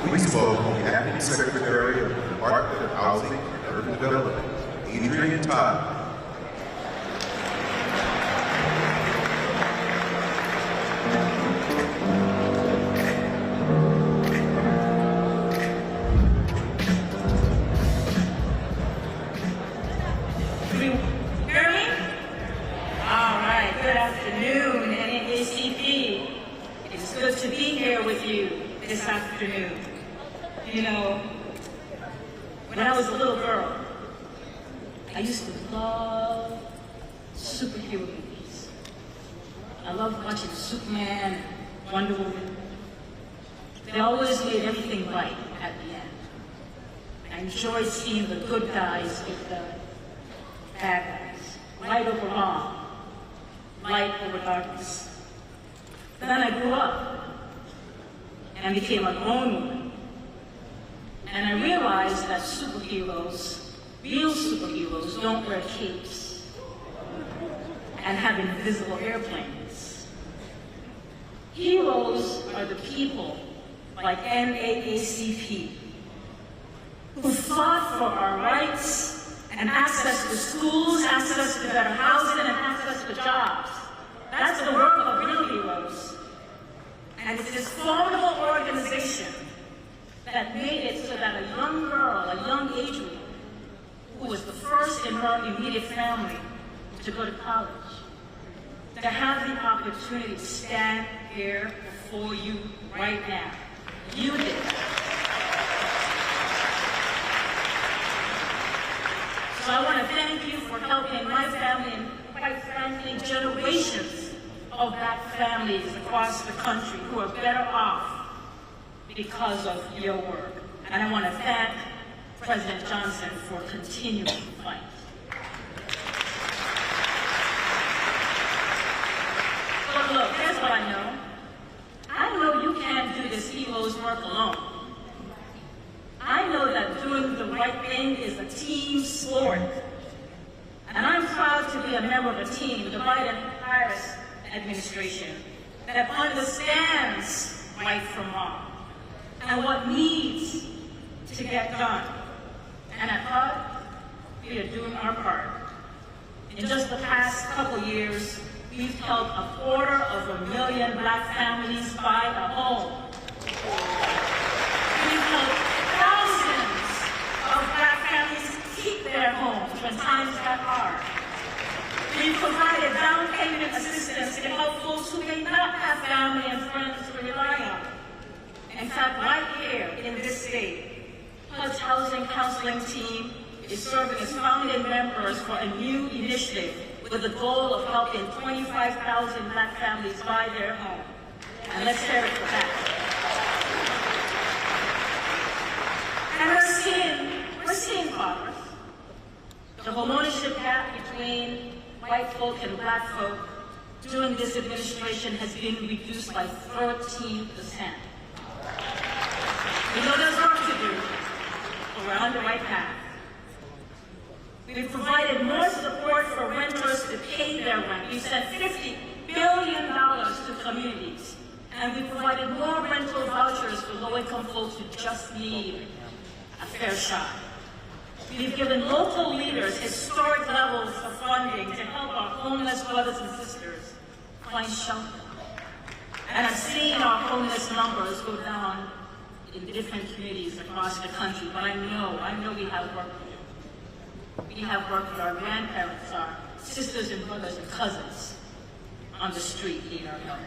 We spoke on the Acting Secretary of the Department of Housing and Urban Development, Adrian Todd. To be here with you this afternoon. You know, when I was a little girl, I used to love superhero movies. I loved watching Superman and Wonder Woman. They always made everything right at the end. I enjoyed seeing the good guys with the bad guys, right over wrong, light over darkness. But then I grew up and became a grown woman. And I realized that superheroes, real superheroes, don't wear capes and have invisible airplanes. Heroes are the people like NAACP who fought for our rights and access to schools, access to better housing, and access to jobs. That's the work of real heroes. And it's this formidable organization that made it so that a young girl, a young Adrian, who was the first in her immediate family to go to college, to have the opportunity to stand here before you right now. You did. So I want to thank you for helping my family and, quite frankly, generations of black families across the country who are better off because of your work. And I want to thank President Johnson for continuing to fight. But look, here's what I know. I know you can't do this hero's work alone. I know that doing the right thing is a team sport. And I'm proud to be a member of a team, the Biden-Harris administration, that understands right from wrong and what needs to get done. And at HUD, we are doing our part. In just the past couple years, we've helped 250,000 black families buy a home. We've helped thousands of black families keep their homes when times got hard. We've provided down payment assistance to help folks who may not have family and friends to rely on. In fact, right here in this state, HUD's Housing Counseling Team is serving as founding members for a new initiative with the goal of helping 25,000 black families buy their home. And let's hear it for that. And we're seeing progress. The homeownership gap between white folk and black folk during this administration has been reduced by 13%. We know there's work to do, but we're on the right path. We've provided more support for renters to pay their rent. We sent $50 billion to communities, and we provided more rental vouchers for low-income folks who just need a fair shot. We've given local leaders historic levels of funding to help our homeless brothers and sisters find shelter. And I'm seeing our homeless numbers go down in different communities across the country, but I know we have work to do. We have work with our grandparents, our sisters and brothers and cousins on the street need our help.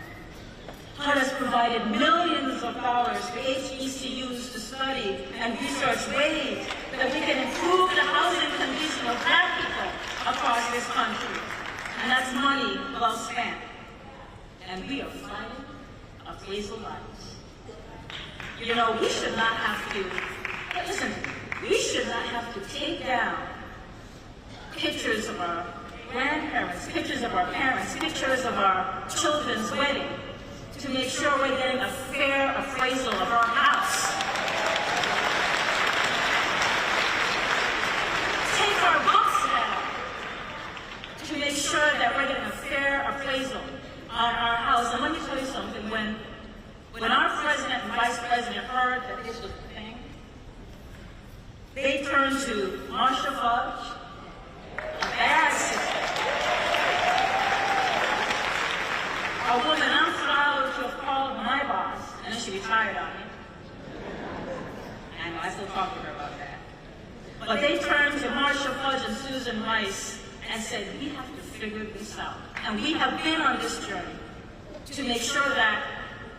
HUD has provided millions of dollars for HBCUs to study and research ways that we can improve the housing condition of black people across this country. And that's money well spent. And we are fighting appraisal rights. You know, we should not have to take down pictures of our grandparents, pictures of our parents, pictures of our children's wedding, to make sure we're getting a fair appraisal of our house. Take our books down to make sure that we're getting a fair appraisal on our house. And let me tell you something, when our president vice president heard that this was a thing, they turned to Marsha Fudge, a bad sister, a woman I'm proud to have called my boss, and then she retired on me. And I still talk to her about that. But they turned to Marsha Fudge and Susan Rice and said, we have to figure this out. And we have been on this journey to make sure that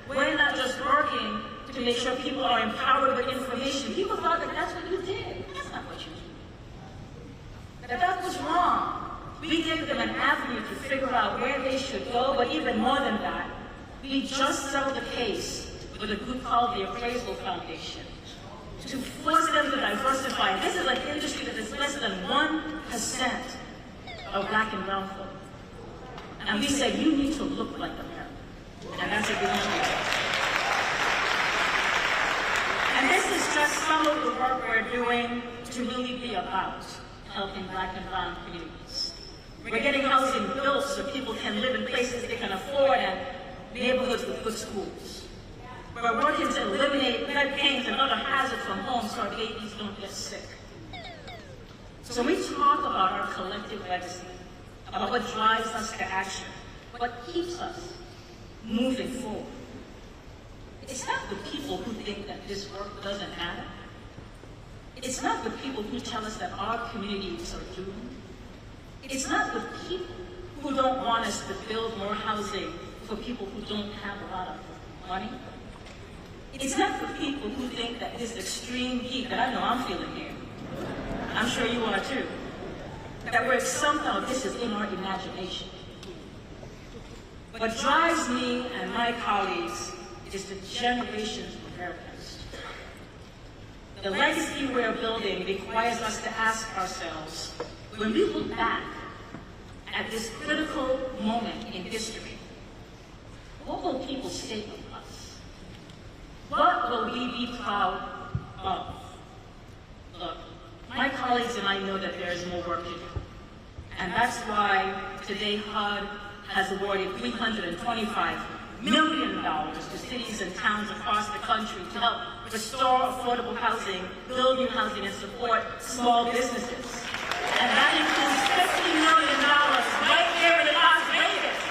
we're not just working to make sure people are empowered with information. People thought that that's what you did. That's not what you did. That was wrong. We gave them an avenue to figure out where they should go, but even more than that, we just settled the case with a group called the Appraisal Foundation to force them to diversify. This is an industry that is less than 1% of black and brown folk. And we said, you need to look like America. And that's what we want to do. And this is just some of the work we're doing to really be about helping black and brown communities. We're getting housing built so people can live in places they can afford and neighborhoods with good schools. We're working to eliminate lead paint and other hazards from home so our babies don't get sick. So we talk about our collective legacy, about what drives us to action, what keeps us moving forward. It's not the people who think that this work doesn't matter. It's not the people who tell us that our communities are doomed. It's not the people who don't want us to build more housing for people who don't have a lot of money. It's not the people who think that this extreme heat that I know I'm feeling here, I'm sure you are too, that somehow this is in our imagination. What drives me and my colleagues is the generations of Americans. The legacy we're building requires us to ask ourselves, when we look back at this critical moment in history, what will people say of us? What will we be proud of? Look, my colleagues and I know that there is more work to do. And that's why today HUD has awarded $325 million to cities and towns across the country to help restore affordable housing, build new housing, and support small businesses. And that includes $50 million right here in Las Vegas.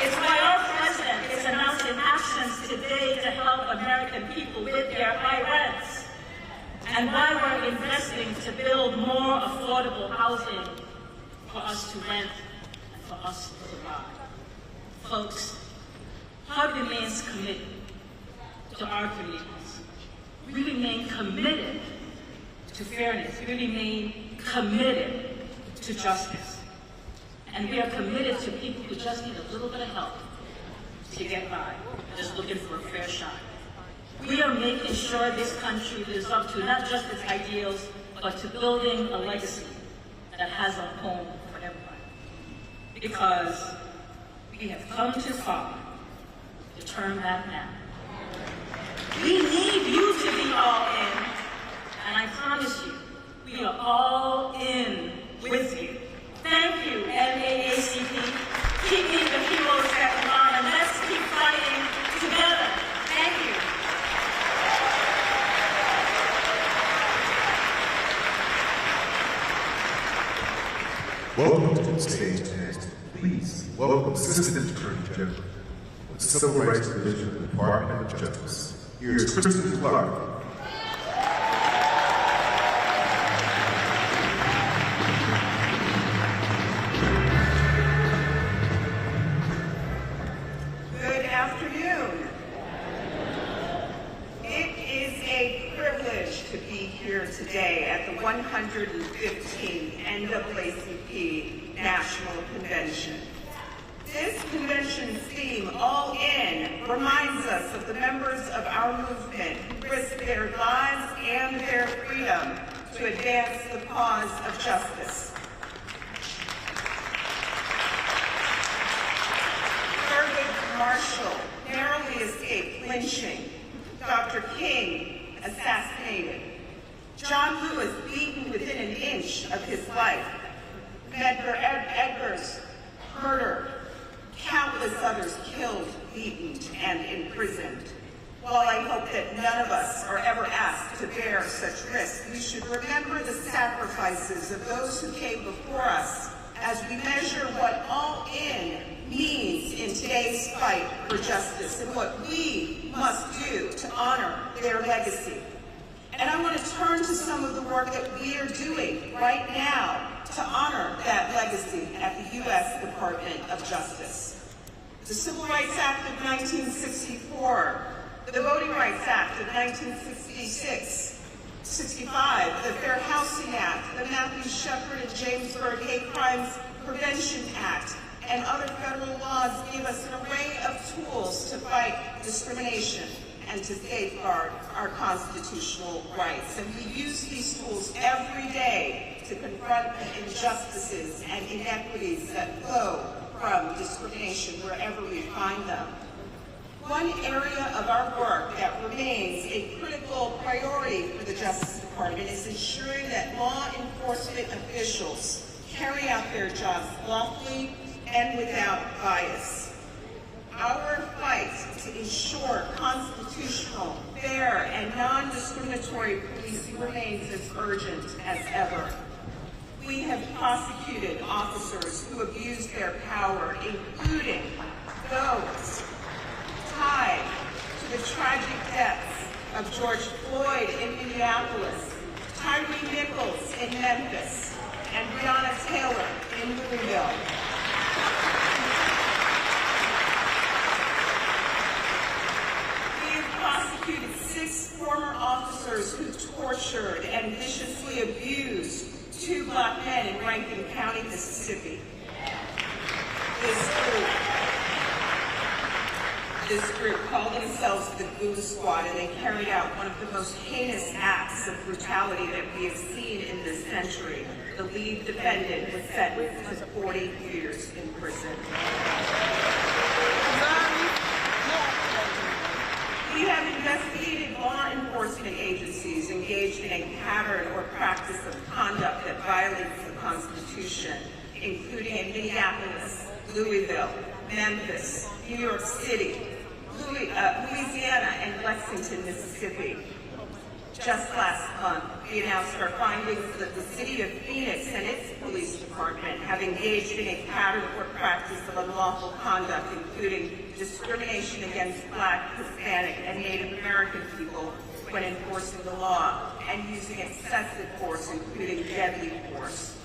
It's why our president is announcing actions today to help American people with their high rents, and why we're investing to build more affordable housing for us to rent and for us to survive. Folks, HUD remains committed to our communities. We remain committed to fairness. We remain committed to justice. And we are committed to people who just need a little bit of help to get by, just looking for a fair shot. We are making sure this country lives up to not just its ideals, but to building a legacy that has a home for everybody. Because we have come too far to turn back now. We need you to be all in, and I promise you, we are all in with you. Thank you, NAACP. Keep being the heroes that we are, and let's keep fighting together. Thank you. Welcome to the stage next. Please welcome Assistant Attorney General with the Civil Rights Division of the Department of Justice. Here's Kristen Clark. Good afternoon. It is a privilege to be here today at the 115th NAACP National Convention. This convention's theme, All In, reminds us of the members of our movement who risked their lives and their freedom to advance the cause of justice. Thurgood Marshall narrowly escaped lynching. Dr. King assassinated. John Lewis beaten within an inch of his life. Medgar Evers murdered. Countless others killed beaten and imprisoned. While I hope that none of us are ever asked to bear such risk, we should remember the sacrifices of those who came before us as we measure what all in means in today's fight for justice and what we must do to honor their legacy. And I want to turn to some of the work that we are doing right now to honor that legacy at the U.S. Department of Justice. The Civil Rights Act of 1964, the Voting Rights Act of 1965, the Fair Housing Act, the Matthew Shepard and James Byrd Hate Crimes Prevention Act, and other federal laws give us an array of tools to fight discrimination and to safeguard our constitutional rights. And we use these tools every day to confront the injustices and inequities that flow from discrimination wherever we find them. One area of our work that remains a critical priority for the Justice Department is ensuring that law enforcement officials carry out their jobs lawfully and without bias. Our fight to ensure constitutional, fair, and non-discriminatory policing remains as urgent as ever. We have prosecuted officers who abused their power, including those tied to the tragic deaths of George Floyd in Minneapolis, Tyree Nichols in Memphis, and Breonna Taylor in Louisville. We have prosecuted 6 former officers who tortured and viciously abused 2 Black men in Rankin County, Mississippi. This group called themselves the Goon Squad, and they carried out one of the most heinous acts of brutality that we have seen in this century. The lead defendant was sentenced to 40 years in prison. We have investigated law enforcement agencies engaged in a pattern or practice of conduct that violates the Constitution, including in Minneapolis, Louisville, Memphis, New York City, Louisiana, and Lexington, Mississippi. Just last month, we announced our findings that the city of Phoenix and its police department have engaged in a pattern or practice of unlawful conduct, including discrimination against Black, Hispanic, and Native American people when enforcing the law, and using excessive force, including deadly force.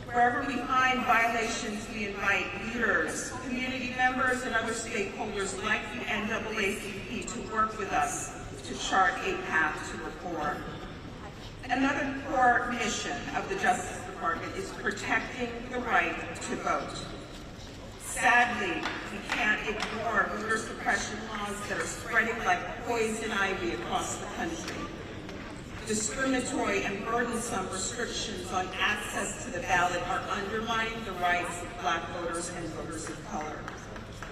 Wherever we find violations, we invite leaders, community members, and other stakeholders like the NAACP to work with us to chart a path to reform. Another core mission of the Justice Department is protecting the right to vote. Sadly, we can't ignore voter suppression laws that are spreading like poison ivy across the country. Discriminatory and burdensome restrictions on access to the ballot are undermining the rights of Black voters and voters of color.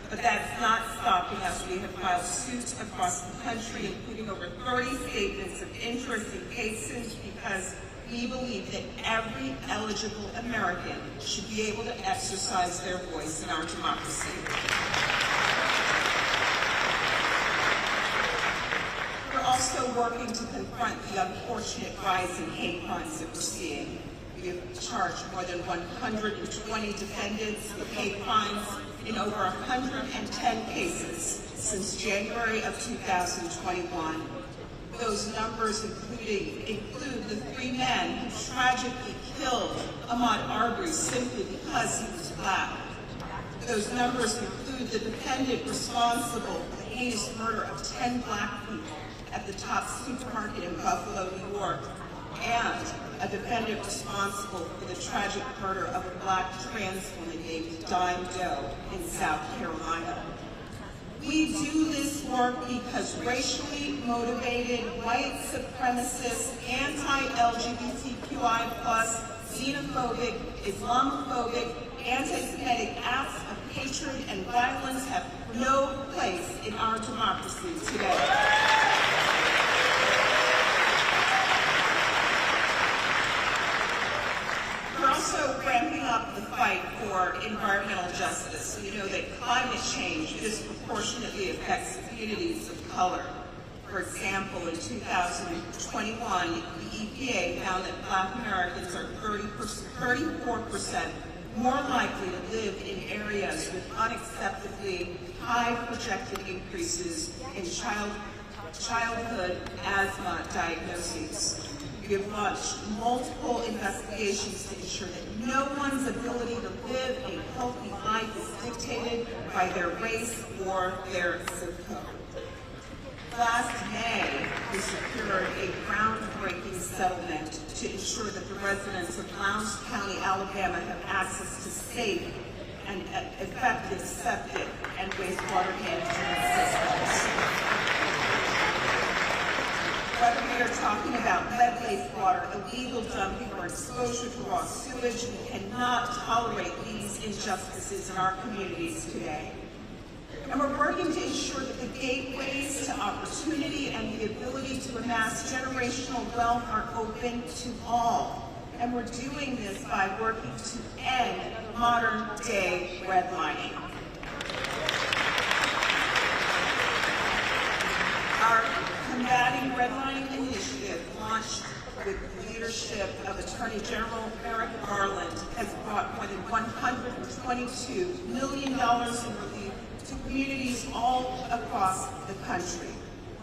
But that's not stopping us. We have filed suits across the country, including over 30 statements of interest in cases, because we believe that every eligible American should be able to exercise their voice in our democracy. We're also working to confront the unfortunate rise in hate crimes that we're seeing. We have charged more than 120 defendants with hate crimes in over 110 cases since January of 2021. Those numbers include the 3 men who tragically killed Ahmaud Arbery simply because he was Black. Those numbers include the defendant responsible for the heinous murder of 10 Black people at the Top Supermarket in Buffalo, New York, and a defendant responsible for the tragic murder of a Black trans woman named Dime Doe in South Carolina. We do this work because racially motivated, white supremacist, anti-LGBTQI+, xenophobic, Islamophobic, anti-Semitic acts of hatred and violence have no place in our democracy today. We're also ramping up the fight fight for environmental justice. We know that climate change disproportionately affects communities of color. For example, in 2021, the EPA found that Black Americans are 34% more likely to live in areas with unacceptably high projected increases in childhood asthma diagnoses. We have launched multiple investigations to ensure that no one's ability to live a healthy life is dictated by their race or their zip code. Last May, we secured a groundbreaking settlement to ensure that the residents of Lowndes County, Alabama have access to safe and effective septic and wastewater management systems. Whether we are talking about lead wastewater, illegal dumping, or exposure to raw sewage, we cannot tolerate these injustices in our communities today. And we're working to ensure that the gateways to opportunity and the ability to amass generational wealth are open to all. And we're doing this by working to end modern-day redlining. Our Combating Redlining initiative, launched with the leadership of Attorney General Merrick Garland, has brought more than $122 million in relief to communities all across the country.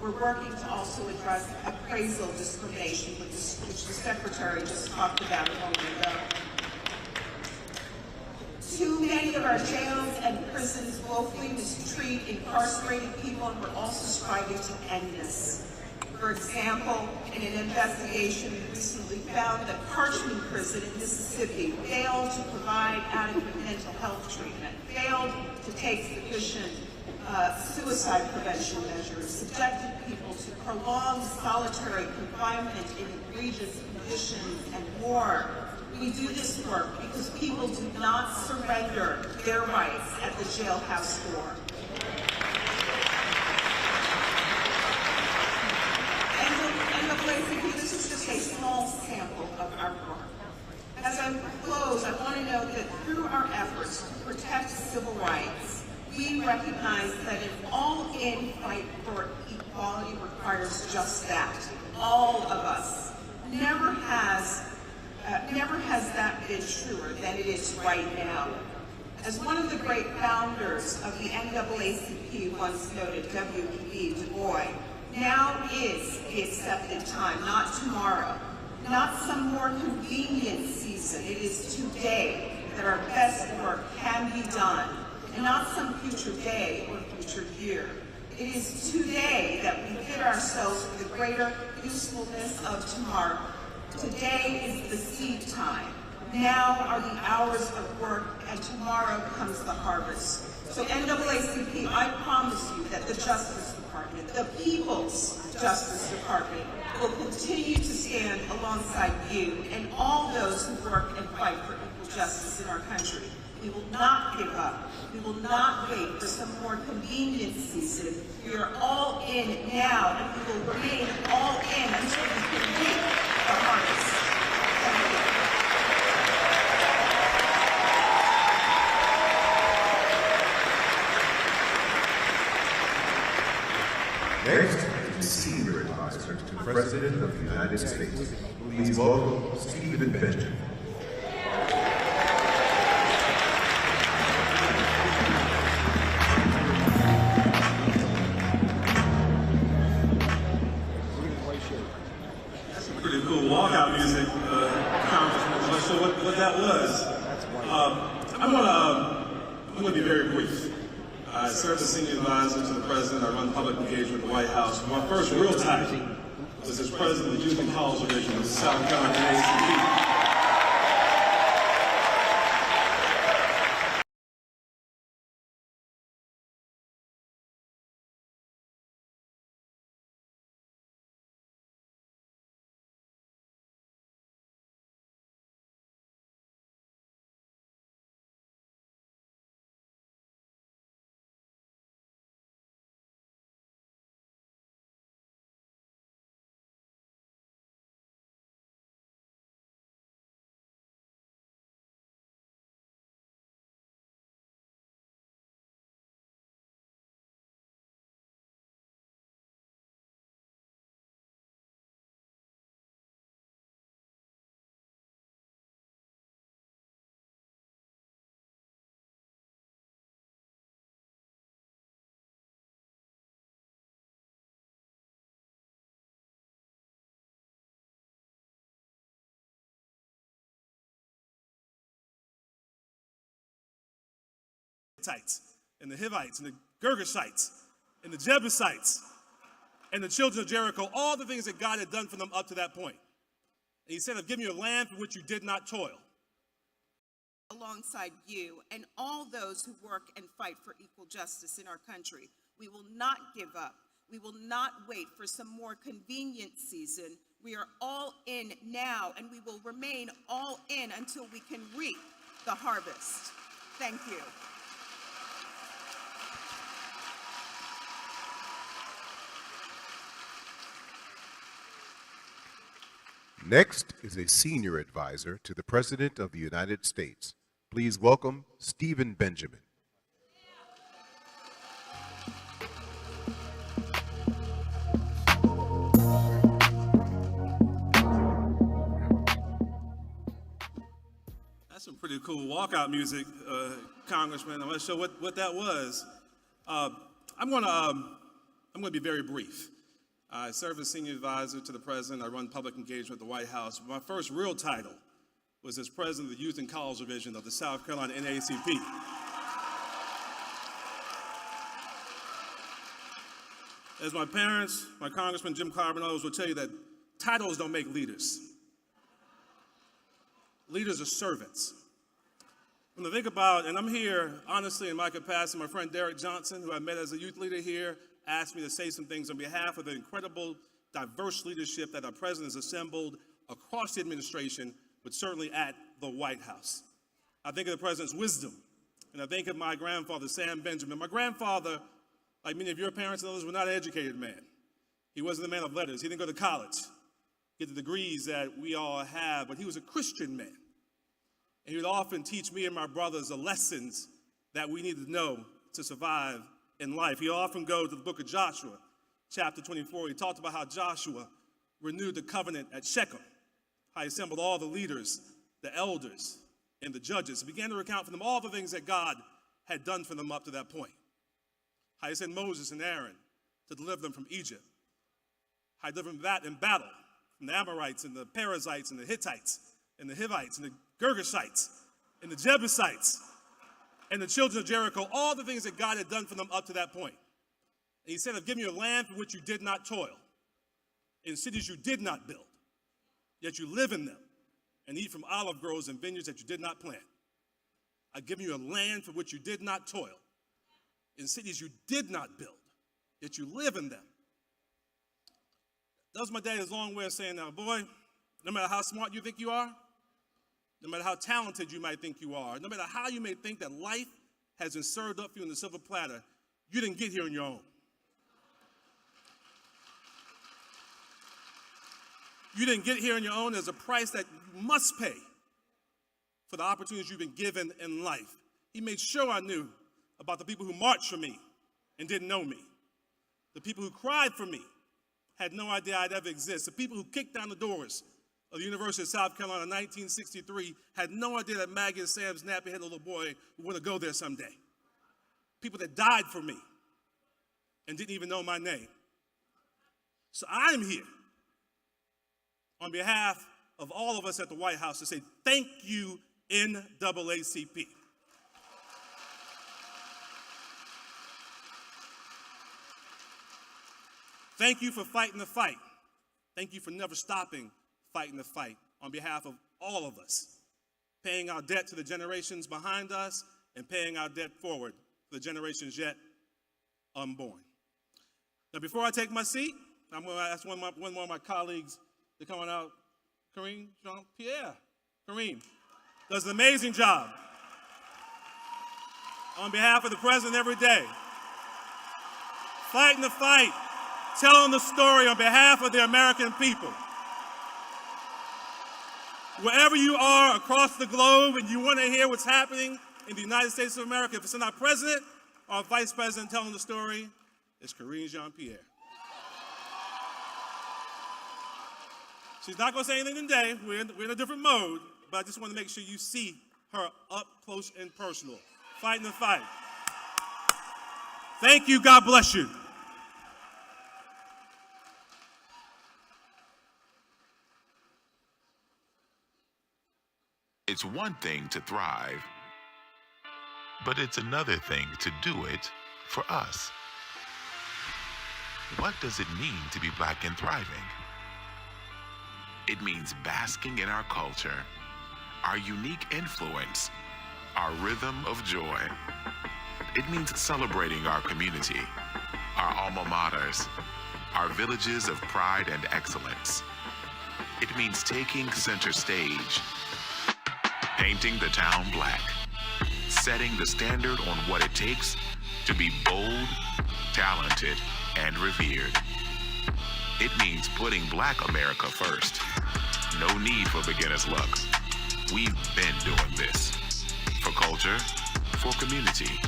We're working to also address appraisal discrimination, which the Secretary just talked about a moment ago. Too many of our jails and prisons woefully mistreat incarcerated people, and we're also striving to end this. For example, in an investigation, we recently found that Parchman Prison in Mississippi failed to provide adequate mental health treatment, failed to take sufficient suicide prevention measures, subjected people to prolonged solitary confinement in egregious conditions, and more. We do this work because people do not surrender their rights at the jailhouse door. NAACP, this is just a small sample of our work. As I close, I want to note that through our efforts to protect civil rights, we recognize that an all-in fight for equality requires just that. All of us. Never has that been truer than it is right now. As one of the great founders of the NAACP once noted, W.E.B. Du Bois, now is the accepted time, not tomorrow, not some more convenient season. It is today that our best work can be done, and not some future day or future year. It is today that we fit ourselves for the greater usefulness of tomorrow. Today is the seed time. Now are the hours of work, and tomorrow comes the harvest. So NAACP, I promise you that the Justice Department, the People's Justice Department, will continue to stand alongside you and all those who work and fight for equal justice in our country. We will not give up. We will not wait for some more convenient season. We are all in now, and we will remain all in until we can reap the harvest. Next is Senior Advisor to the President of the United States. Please welcome Stephen Benjamin. That's some pretty cool walkout music, Congressman. I'm not sure what that was. I'm gonna be very brief. I served as Senior Advisor to the President. I run public engagement at the White House. My first real title was as President of the Youth and College Division of the South Carolina NAACP. Hittites and the Hivites and the Girgashites and the Jebusites and the children of Jericho, all the things that God had done for them up to that point. And he said, I've given you a land for which you did not toil. Alongside you and all those who work and fight for equal justice in our country. We will not give up. We will not wait for some more convenient season. We are all in now, and we will remain all in until we can reap the harvest. Thank you. Next is a senior advisor to the President of the United States. Please welcome Stephen Benjamin. That's some pretty cool walkout music, Congressman. I'm not sure what that was. I'm going to be very brief. I serve as senior advisor to the president. I run public engagement at the White House. My first real title was as president of the Youth and College Division of the South Carolina NAACP. As my parents, my Congressman Jim Carver and others will tell you that titles don't make leaders. Leaders are servants. When I think about, and I'm here honestly in my capacity, my friend Derek Johnson, who I met as a youth leader here, asked me to say some things on behalf of the incredible, diverse leadership that our president has assembled across the administration, but certainly at the White House. I think of the president's wisdom, and I think of my grandfather, Sam Benjamin. My grandfather, like many of your parents and others, was not an educated man. He wasn't a man of letters. He didn't go to college, get the degrees that we all have, but he was a Christian man. And he would often teach me and my brothers the lessons that we needed to know to survive in life. He often goes to the book of Joshua, chapter 24. He talked about how Joshua renewed the covenant at Shechem, how he assembled all the leaders, the elders, and the judges. He began to recount for them all the things that God had done for them up to that point. How he sent Moses and Aaron to deliver them from Egypt. How he delivered them in battle from the Amorites and the Perizzites and the Hittites and the Hivites and the Girgashites and the Jebusites and the children of Jericho, all the things that God had done for them up to that point. And he said, I've given you a land for which you did not toil, in cities you did not build, yet you live in them and eat from olive groves and vineyards that you did not plant. I've given you a land for which you did not toil, in cities you did not build, yet you live in them. That was my daddy's long way of saying, now, boy, no matter how smart you think you are, no matter how talented you might think you are, no matter how you may think that life has been served up for you in the silver platter, you didn't get here on your own. You didn't get here on your own. There's a price that you must pay for the opportunities you've been given in life. He made sure I knew about the people who marched for me and didn't know me. The people who cried for me, had no idea I'd ever exist. The people who kicked down the doors of the University of South Carolina in 1963 had no idea that Maggie and Sam's nappy-headed little boy would want to go there someday. People that died for me and didn't even know my name. So I'm here on behalf of all of us at the White House to say thank you, NAACP. Thank you for fighting the fight. Thank you for never stopping fighting the fight on behalf of all of us, paying our debt to the generations behind us and paying our debt forward to the generations yet unborn. Now, before I take my seat, I'm going to ask one more of my colleagues to come on out. Kareem Jean-Pierre. Kareem does an amazing job on behalf of the president every day, fighting the fight, telling the story on behalf of the American people. Wherever you are across the globe and you want to hear what's happening in the United States of America, if it's not our president or our vice president telling the story, it's Kareem Jean-Pierre. She's not going to say anything today. We're in a different mode, but I just want to make sure you see her up close and personal, fighting the fight. Thank you. God bless you. It's one thing to thrive, but it's another thing to do it for us. What does it mean to be Black and thriving? It means basking in our culture, our unique influence, our rhythm of joy. It means celebrating our community, our alma maters, our villages of pride and excellence. It means taking center stage, painting the town black, setting the standard on what it takes to be bold, talented, and revered. It means putting Black America first. No need for beginner's luck. We've been doing this. For culture, for community.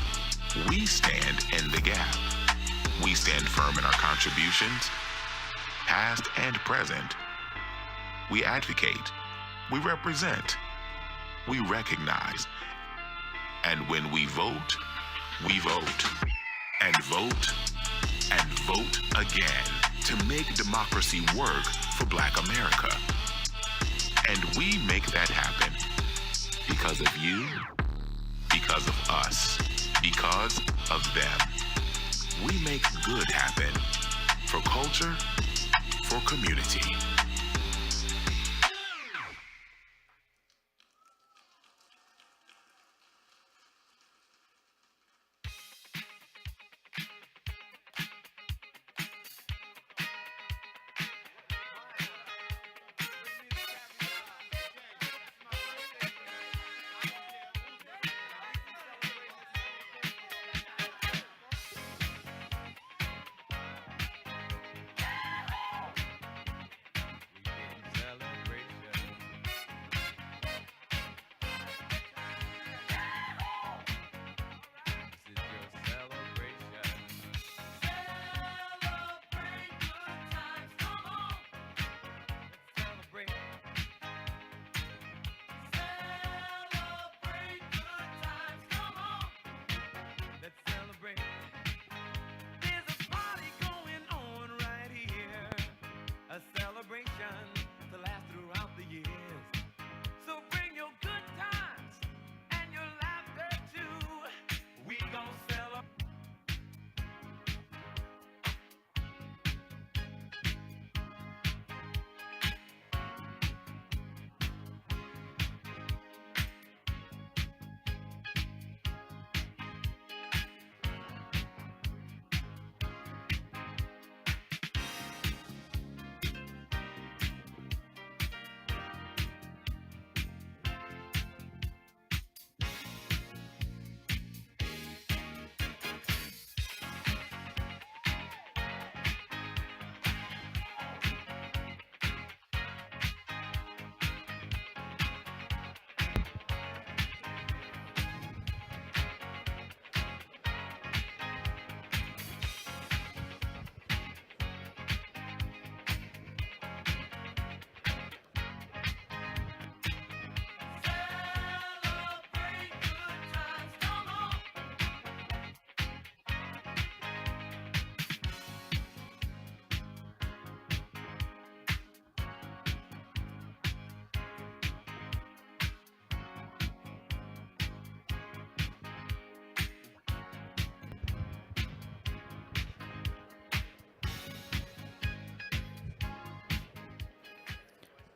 We stand in the gap. We stand firm in our contributions, past and present. We advocate. We represent. We recognize. And when we vote, we vote. And vote. And vote again to make democracy work for Black America. And we make that happen because of you, because of us, because of them. We make good happen for culture, for community.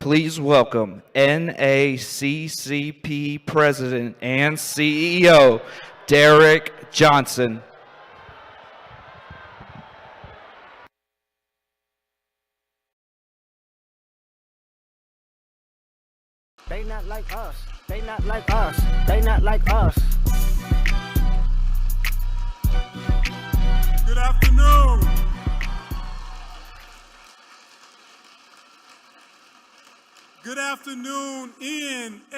Please welcome NAACP President and CEO, Derek Johnson. They not like us. They not like us. They not like us. Good afternoon. Good afternoon, NAACP.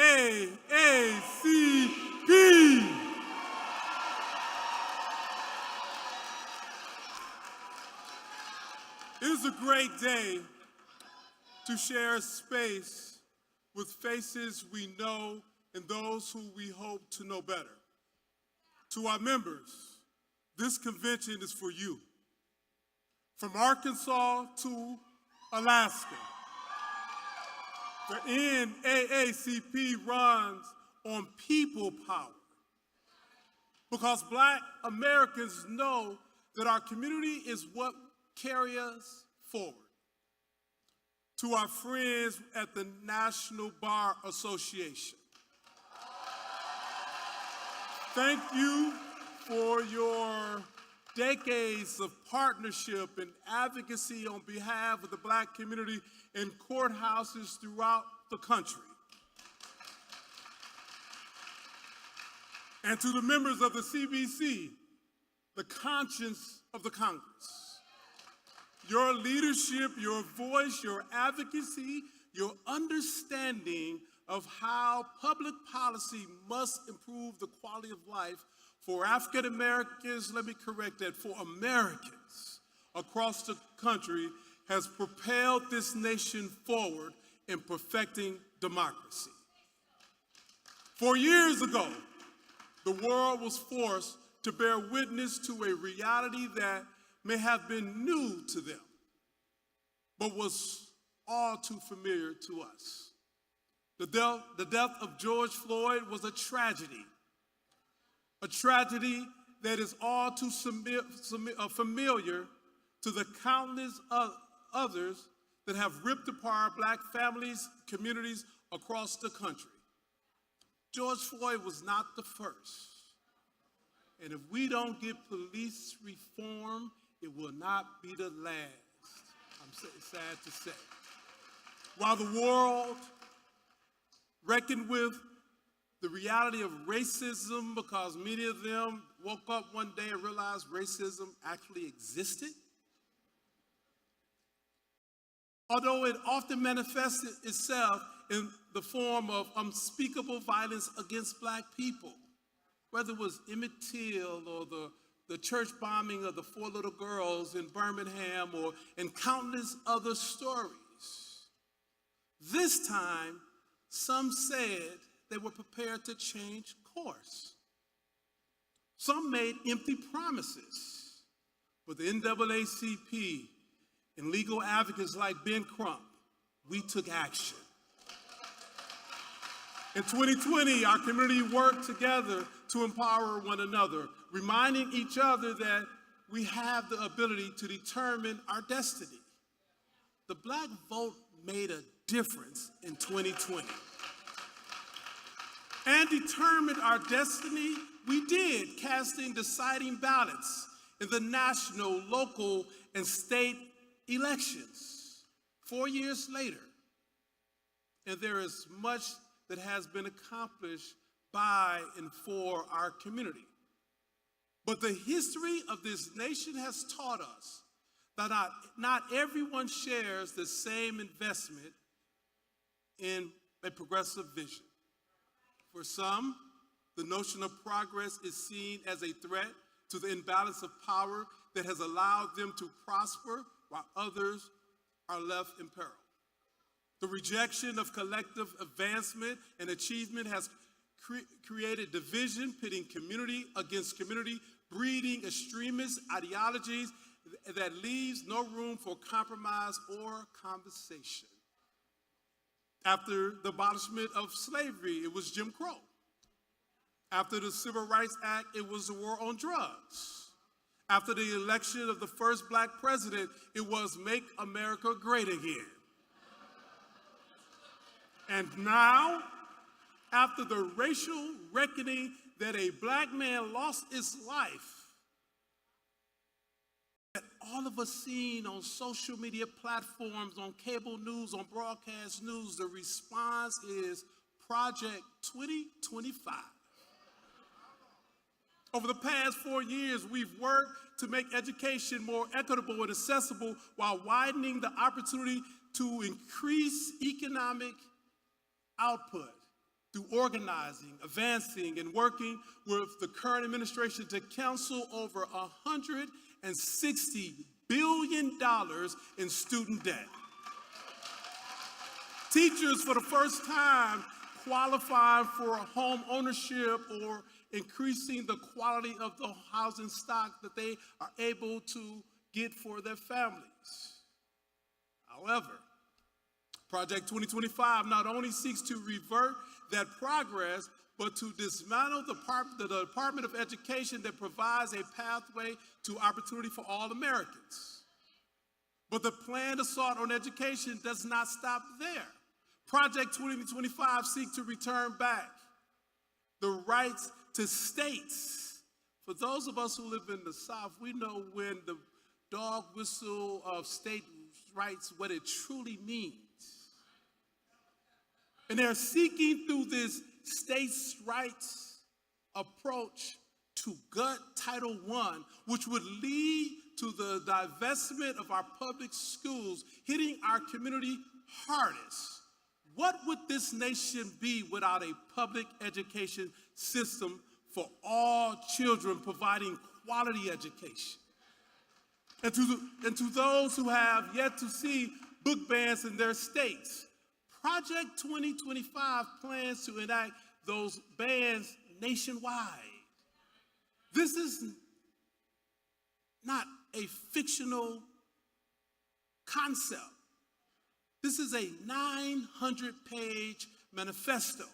It is a great day to share space with faces we know and those who we hope to know better. To our members, this convention is for you. From Arkansas to Alaska, the NAACP runs on people power. because Black Americans know that our community is what carries us forward. To our friends at the National Bar Association, thank you for your decades of partnership and advocacy on behalf of the Black community in courthouses throughout the country. And to the members of the CBC, the conscience of the Congress. Your leadership, your voice, your advocacy, your understanding of how public policy must improve the quality of life for African Americans, let me correct that, for Americans across the country has propelled this nation forward in perfecting democracy. 4 years ago, the world was forced to bear witness to a reality that may have been new to them, but was all too familiar to us. The death of George Floyd was a tragedy that is all too familiar to the countless others that have ripped apart Black families, communities across the country. George Floyd was not the first. And if we don't get police reform, it will not be the last. I'm sad to say. While the world reckoned with the reality of racism because many of them woke up one day and realized racism actually existed, although it often manifested itself in the form of unspeakable violence against Black people, whether it was Emmett Till or the church bombing of the 4 little girls in Birmingham or in countless other stories. This time, some said they were prepared to change course. Some made empty promises, but the NAACP and legal advocates like Ben Crump, we took action. In 2020, our community worked together to empower one another, reminding each other that we have the ability to determine our destiny. The Black vote made a difference in 2020. And determined our destiny, we did, casting deciding ballots in the national, local, and state elections 4 years later. And there is much that has been accomplished by and for our community. But the history of this nation has taught us that not everyone shares the same investment in a progressive vision. For some, the notion of progress is seen as a threat to the imbalance of power that has allowed them to prosper while others are left in peril. The rejection of collective advancement and achievement has created division, pitting community against community, breeding extremist ideologies that leaves no room for compromise or conversation. After the abolishment of slavery, it was Jim Crow. After the Civil Rights Act, it was the war on drugs. After the election of the first Black president, it was Make America Great Again. And now, after the racial reckoning that a Black man lost his life, that all of us seen on social media platforms, on cable news, on broadcast news, the response is Project 2025. Over the past 4 years, we've worked to make education more equitable and accessible while widening the opportunity to increase economic output through organizing, advancing, and working with the current administration to cancel over $160 billion in student debt. Teachers, for the first time, qualify for home ownership or increasing the quality of the housing stock that they are able to get for their families. However, Project 2025 not only seeks to revert that progress, but to dismantle the Department of Education that provides a pathway to opportunity for all Americans. But the planned assault on education does not stop there. Project 2025 seeks to return back the rights to states. For those of us who live in the South, we know when the dog whistle of state rights, what it truly means. And they're seeking through this states' rights approach to gut Title I, which would lead to the divestment of our public schools, hitting our community hardest. What would this nation be without a public education system for all children, providing quality education? And to those who have yet to see book bans in their states, Project 2025 plans to enact those bans nationwide. This is not a fictional concept. This is a 900-page manifesto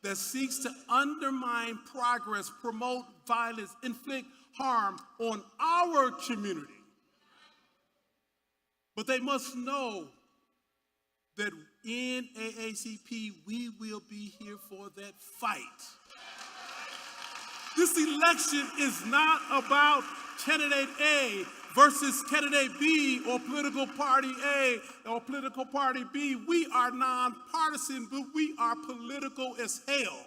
that seeks to undermine progress, promote violence, inflict harm on our community. But they must know that in NAACP, we will be here for that fight. This election is not about candidate A versus candidate B or political party A or political party B. We are nonpartisan, but we are political as hell.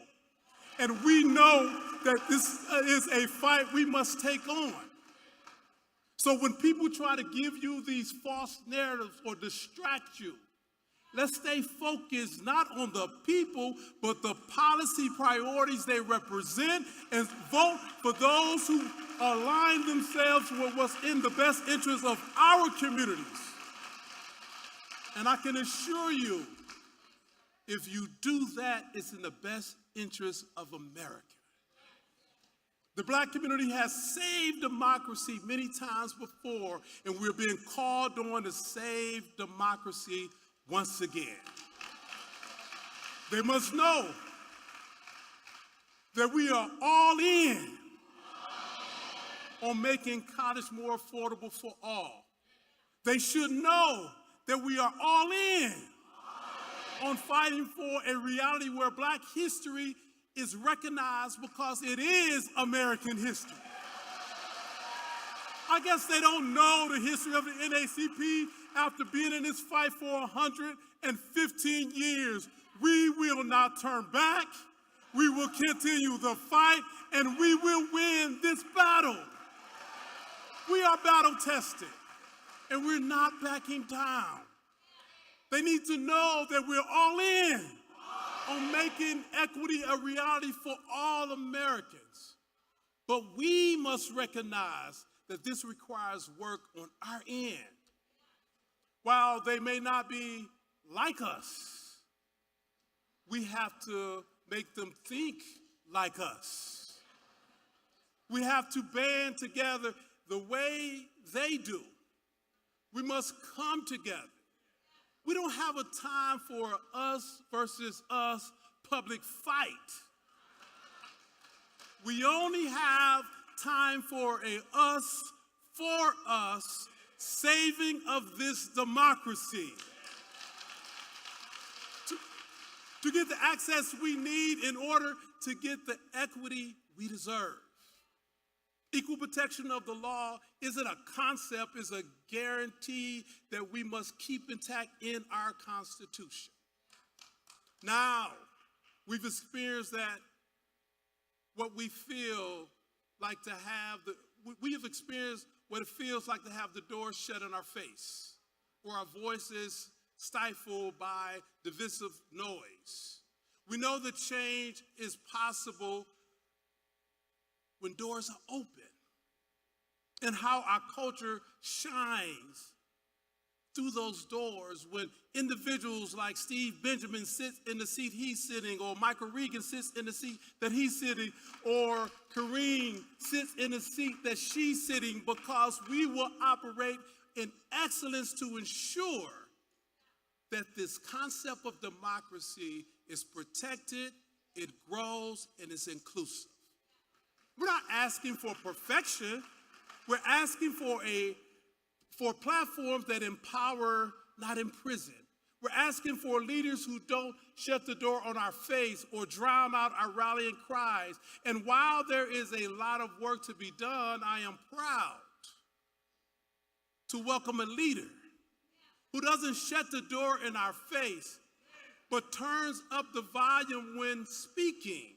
And we know that this is a fight we must take on. So when people try to give you these false narratives or distract you, let's stay focused not on the people, but the policy priorities they represent, and vote for those who align themselves with what's in the best interest of our communities. And I can assure you, if you do that, it's in the best interest of America. The Black community has saved democracy many times before, and we're being called on to save democracy once again. They must know that we are all in on making college more affordable for all. They should know that we are all in on fighting for a reality where Black history is recognized because it is American history. I guess they don't know the history of the NAACP after being in this fight for 115 years. We will not turn back. We will continue the fight, and we will win this battle. We are battle tested, and we're not backing down. They need to know that we're all in on making equity a reality for all Americans. But we must recognize that this requires work on our end. While they may not be like us, we have to make them think like us. We have to band together the way they do. We must come together. We don't have a time for us versus us public fight. We only have time for a us for us saving of this democracy. To get the access we need in order to get the equity we deserve. Equal protection of the law isn't a concept, it's a guarantee that we must keep intact in our Constitution. Now, we've experienced that what we feel like to have we have experienced what it feels like to have the door shut in our face, or our voices stifled by divisive noise. We know that change is possible when doors are open, and how our culture shines through those doors when individuals like Steve Benjamin sits in the seat he's sitting, or Michael Regan sits in the seat that he's sitting, or Karine sits in the seat that she's sitting, because we will operate in excellence to ensure that this concept of democracy is protected it grows, and it's inclusive. We're not asking for perfection. We're asking for platforms that empower, not imprison. We're asking for leaders who don't shut the door on our face or drown out our rallying cries. And while there is a lot of work to be done, I am proud to welcome a leader who doesn't shut the door in our face, but turns up the volume when speaking.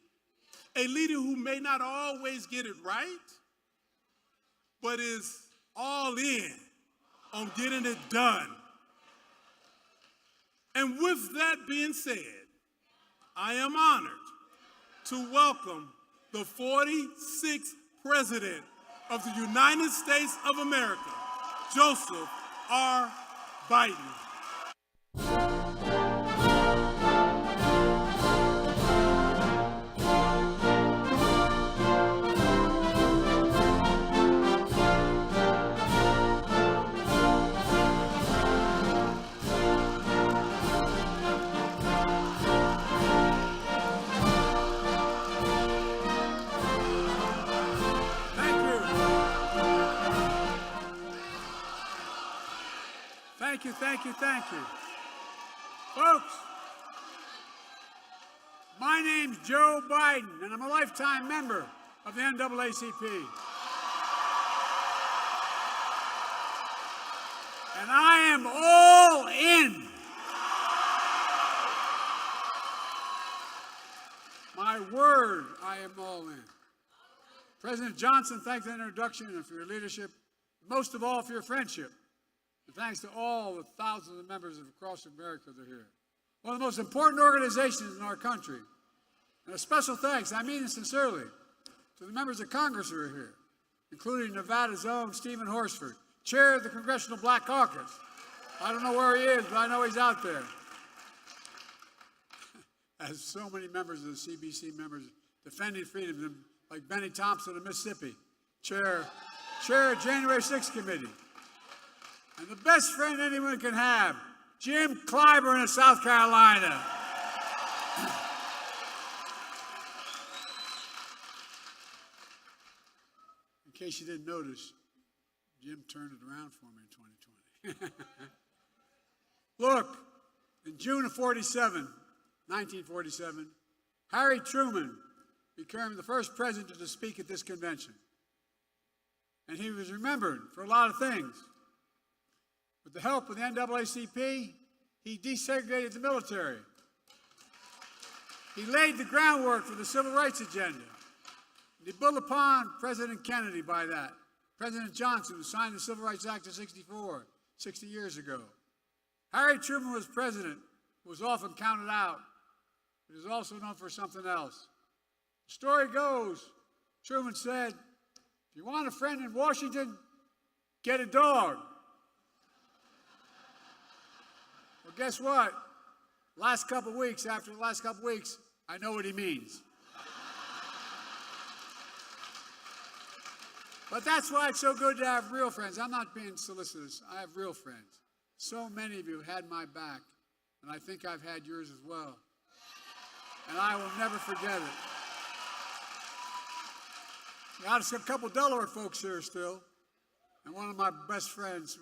A leader who may not always get it right, but is all in on getting it done. And with that being said, I am honored to welcome the 46th President of the United States of America, Joseph R. Biden. Thank you. Folks, my name's Joe Biden, and I'm a lifetime member of the NAACP. And I am all in. My word, I am all in. President Johnson, thanks for the introduction and for your leadership, most of all for your friendship. And thanks to all the thousands of members across America that are here. One of the most important organizations in our country. And a special thanks, I mean it sincerely, to the members of Congress who are here, including Nevada's own Stephen Horsford, chair of the Congressional Black Caucus. I don't know where he is, but I know he's out there. As so many members of the CBC members defending freedom, like Benny Thompson of Mississippi, chair of January 6th Committee. And the best friend anyone can have, Jim Clyburn of South Carolina. In case you didn't notice, Jim turned it around for me in 2020. Look, in June of 1947, Harry Truman became the first president to speak at this convention. And he was remembered for a lot of things. With the help of the NAACP, he desegregated the military. He laid the groundwork for the civil rights agenda. And he built upon President Kennedy by that. President Johnson, who signed the Civil Rights Act of '64, 60 years ago. Harry Truman was president, who was often counted out, but is also known for something else. The story goes, Truman said, if you want a friend in Washington, get a dog. Well, guess what? After the last couple of weeks, I know what he means. But that's why it's so good to have real friends. I'm not being solicitous. I have real friends. So many of you had my back, and I think I've had yours as well. And I will never forget it. Got a couple Delaware folks here still. And one of my best friends,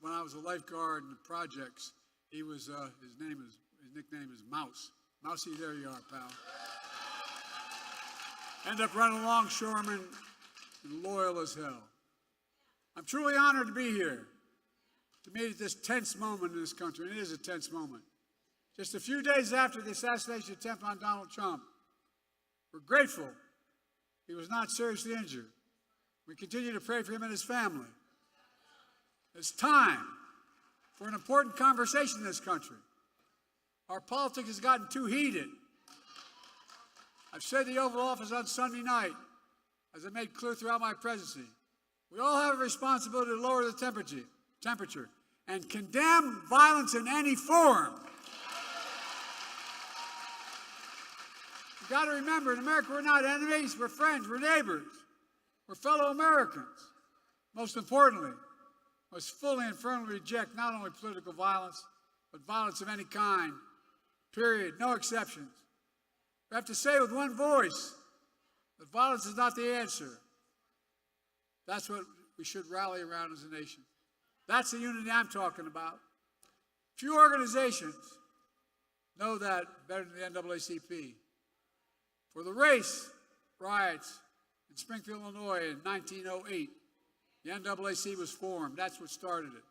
when I was a lifeguard in the projects, his nickname is Mouse. Mousy, there you are, pal. End up running longshoreman, loyal as hell. I'm truly honored to be here, to meet at this tense moment in this country, and it is a tense moment. Just a few days after the assassination attempt on Donald Trump, we're grateful he was not seriously injured. We continue to pray for him and his family. It's time for an important conversation in this country. Our politics has gotten too heated. I've said the Oval Office on Sunday night, as I made clear throughout my presidency, we all have a responsibility to lower the temperature and condemn violence in any form. You've got to remember, in America, we're not enemies, we're friends, we're neighbors, we're fellow Americans. Most importantly, must fully and firmly reject not only political violence, but violence of any kind, period, no exceptions. We have to say with one voice that violence is not the answer. That's what we should rally around as a nation. That's the unity I'm talking about. Few organizations know that better than the NAACP. For the race riots in Springfield, Illinois in 1908, the NAACP was formed. That's what started it.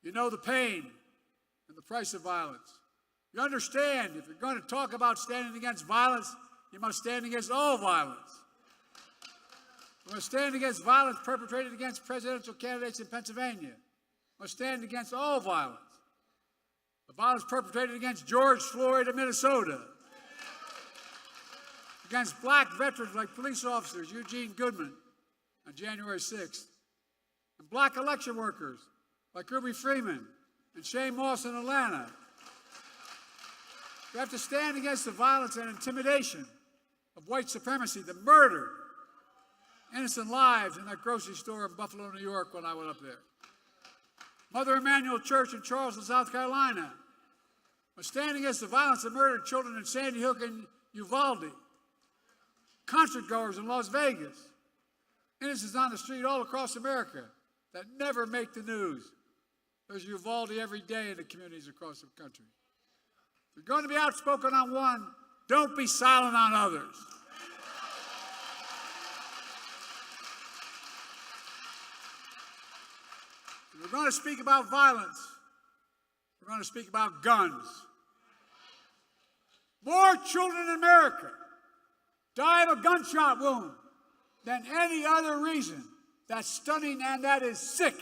You know the pain and the price of violence. You understand if you're going to talk about standing against violence, you must stand against all violence. We must stand against violence perpetrated against presidential candidates in Pennsylvania. We must stand against all violence. The violence perpetrated against George Floyd of Minnesota, against black veterans like police officers Eugene Goodman on January 6th, and black election workers like Ruby Freeman and Shane Moss in Atlanta. We have to stand against the violence and intimidation of white supremacy that murdered innocent lives in that grocery store in Buffalo, New York when I went up there. Mother Emanuel Church in Charleston, South Carolina. We're standing against the violence that murdered children in Sandy Hook and Uvalde. Concert goers in Las Vegas. Innocents on the street all across America that never make the news. There's Uvalde every day in the communities across the country. If you're going to be outspoken on one, don't be silent on others. If we're going to speak about violence, we're going to speak about guns. More children in America die of a gunshot wound than any other reason. That's stunning and that is sick.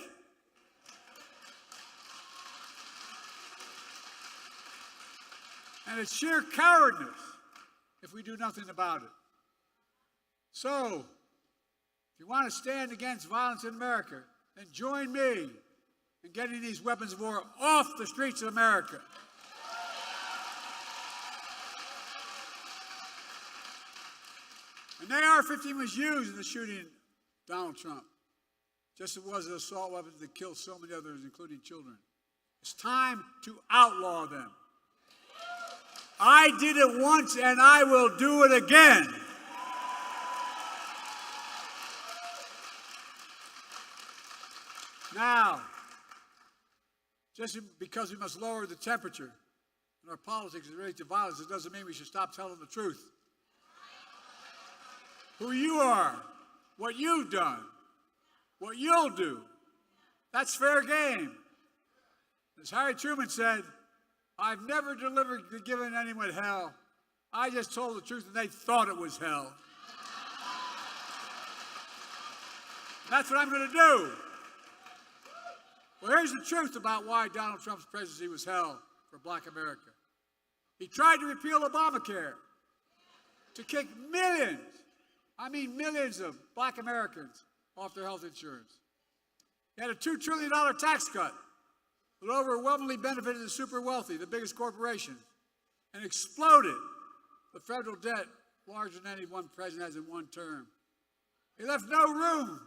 And it's sheer cowardness if we do nothing about it. So, if you want to stand against violence in America, then join me in getting these weapons of war off the streets of America. An AR-15 was used in the shooting of Donald Trump, just as it was an assault weapon that killed so many others, including children. It's time to outlaw them. I did it once and I will do it again. Now, just because we must lower the temperature in our politics as it relates to violence, it doesn't mean we should stop telling the truth. Who you are, what you've done, what you'll do, that's fair game. As Harry Truman said, I've never given anyone hell. I just told the truth and they thought it was hell. That's what I'm going to do. Well, here's the truth about why Donald Trump's presidency was hell for black America. He tried to repeal Obamacare to kick millions, I mean millions of black Americans off their health insurance. He had a $2 trillion tax cut that overwhelmingly benefited the super wealthy, the biggest corporations, and exploded the federal debt larger than any one president has in one term. He left no room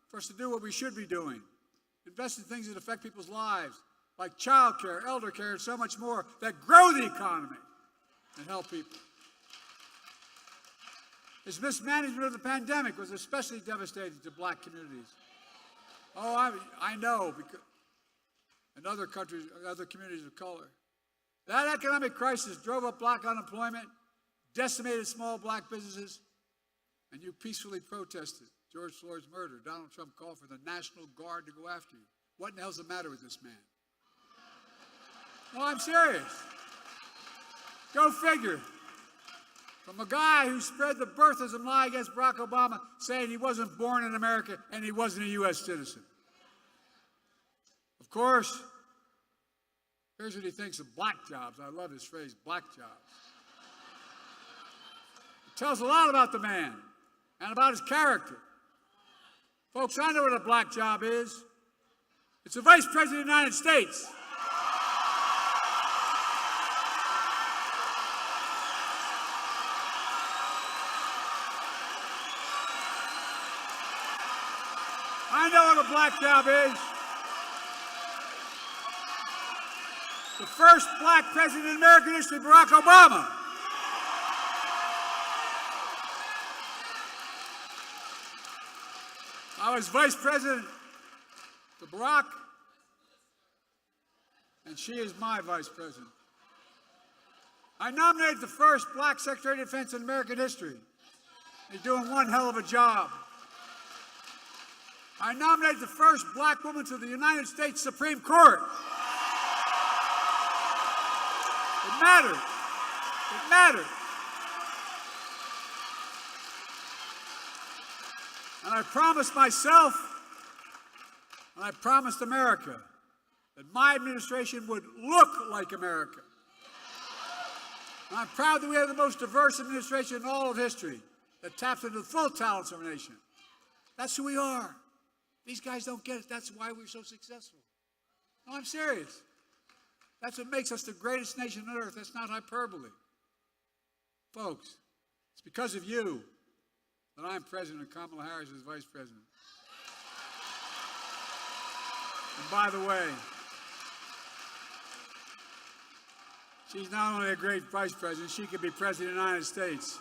for us to do what we should be doing. Invest in things that affect people's lives, like child care, elder care, and so much more, that grow the economy and help people. His mismanagement of the pandemic was especially devastating to black communities. Oh, I know, because in other countries, other communities of color. That economic crisis drove up black unemployment, decimated small black businesses, and you peacefully protested George Floyd's murder. Donald Trump called for the National Guard to go after you. What in the hell's the matter with this man? No, I'm serious. Go figure. From a guy who spread the birthism lie against Barack Obama, saying he wasn't born in America and he wasn't a U.S. citizen. Of course, here's what he thinks of black jobs. I love his phrase, black jobs. It tells a lot about the man and about his character. Folks, I know what a black job is. It's the Vice President of the United States. I know what a black job is. The first black president in American history, Barack Obama. I was vice president to Barack, and she is my vice president. I nominated the first black Secretary of Defense in American history. He's doing one hell of a job. I nominated the first black woman to the United States Supreme Court. It mattered. It mattered. And I promised myself, and I promised America, that my administration would look like America. And I'm proud that we have the most diverse administration in all of history that taps into the full talents of our nation. That's who we are. These guys don't get it. That's why we're so successful. No, I'm serious. That's what makes us the greatest nation on earth. That's not hyperbole. Folks, it's because of you that I'm president and Kamala Harris is vice president. And by the way, she's not only a great vice president, she could be president of the United States.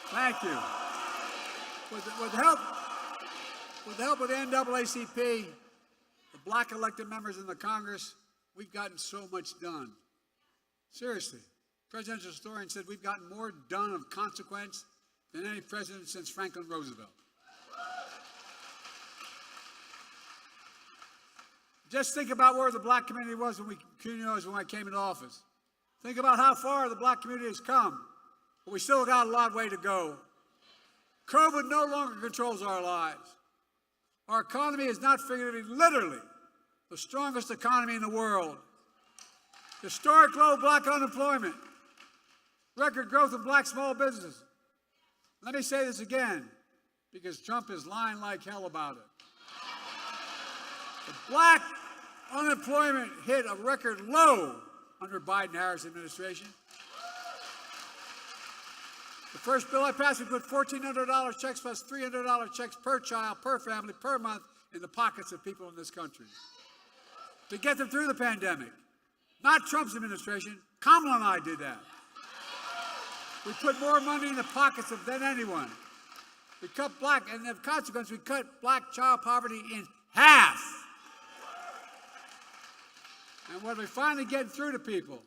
Thank you. With the help of the NAACP, the black elected members in the Congress, we've gotten so much done. Seriously. Presidential historian said we've gotten more done of consequence than any president since Franklin Roosevelt. Just think about where the black community was when I came into office. Think about how far the black community has come. But we still got a long way to go. COVID no longer controls our lives. Our economy is not figuratively, literally, the strongest economy in the world. Historic low black unemployment. Record growth in black small businesses. Let me say this again, because Trump is lying like hell about it. The black unemployment hit a record low under Biden-Harris administration. The first bill I passed, we put $1,400 checks plus $300 checks per child, per family, per month in the pockets of people in this country to get them through the pandemic. Not Trump's administration. Kamala and I did that. We put more money in the pockets of than anyone. We cut black, and as a consequence, we cut black child poverty in half. And when we're finally getting through to people,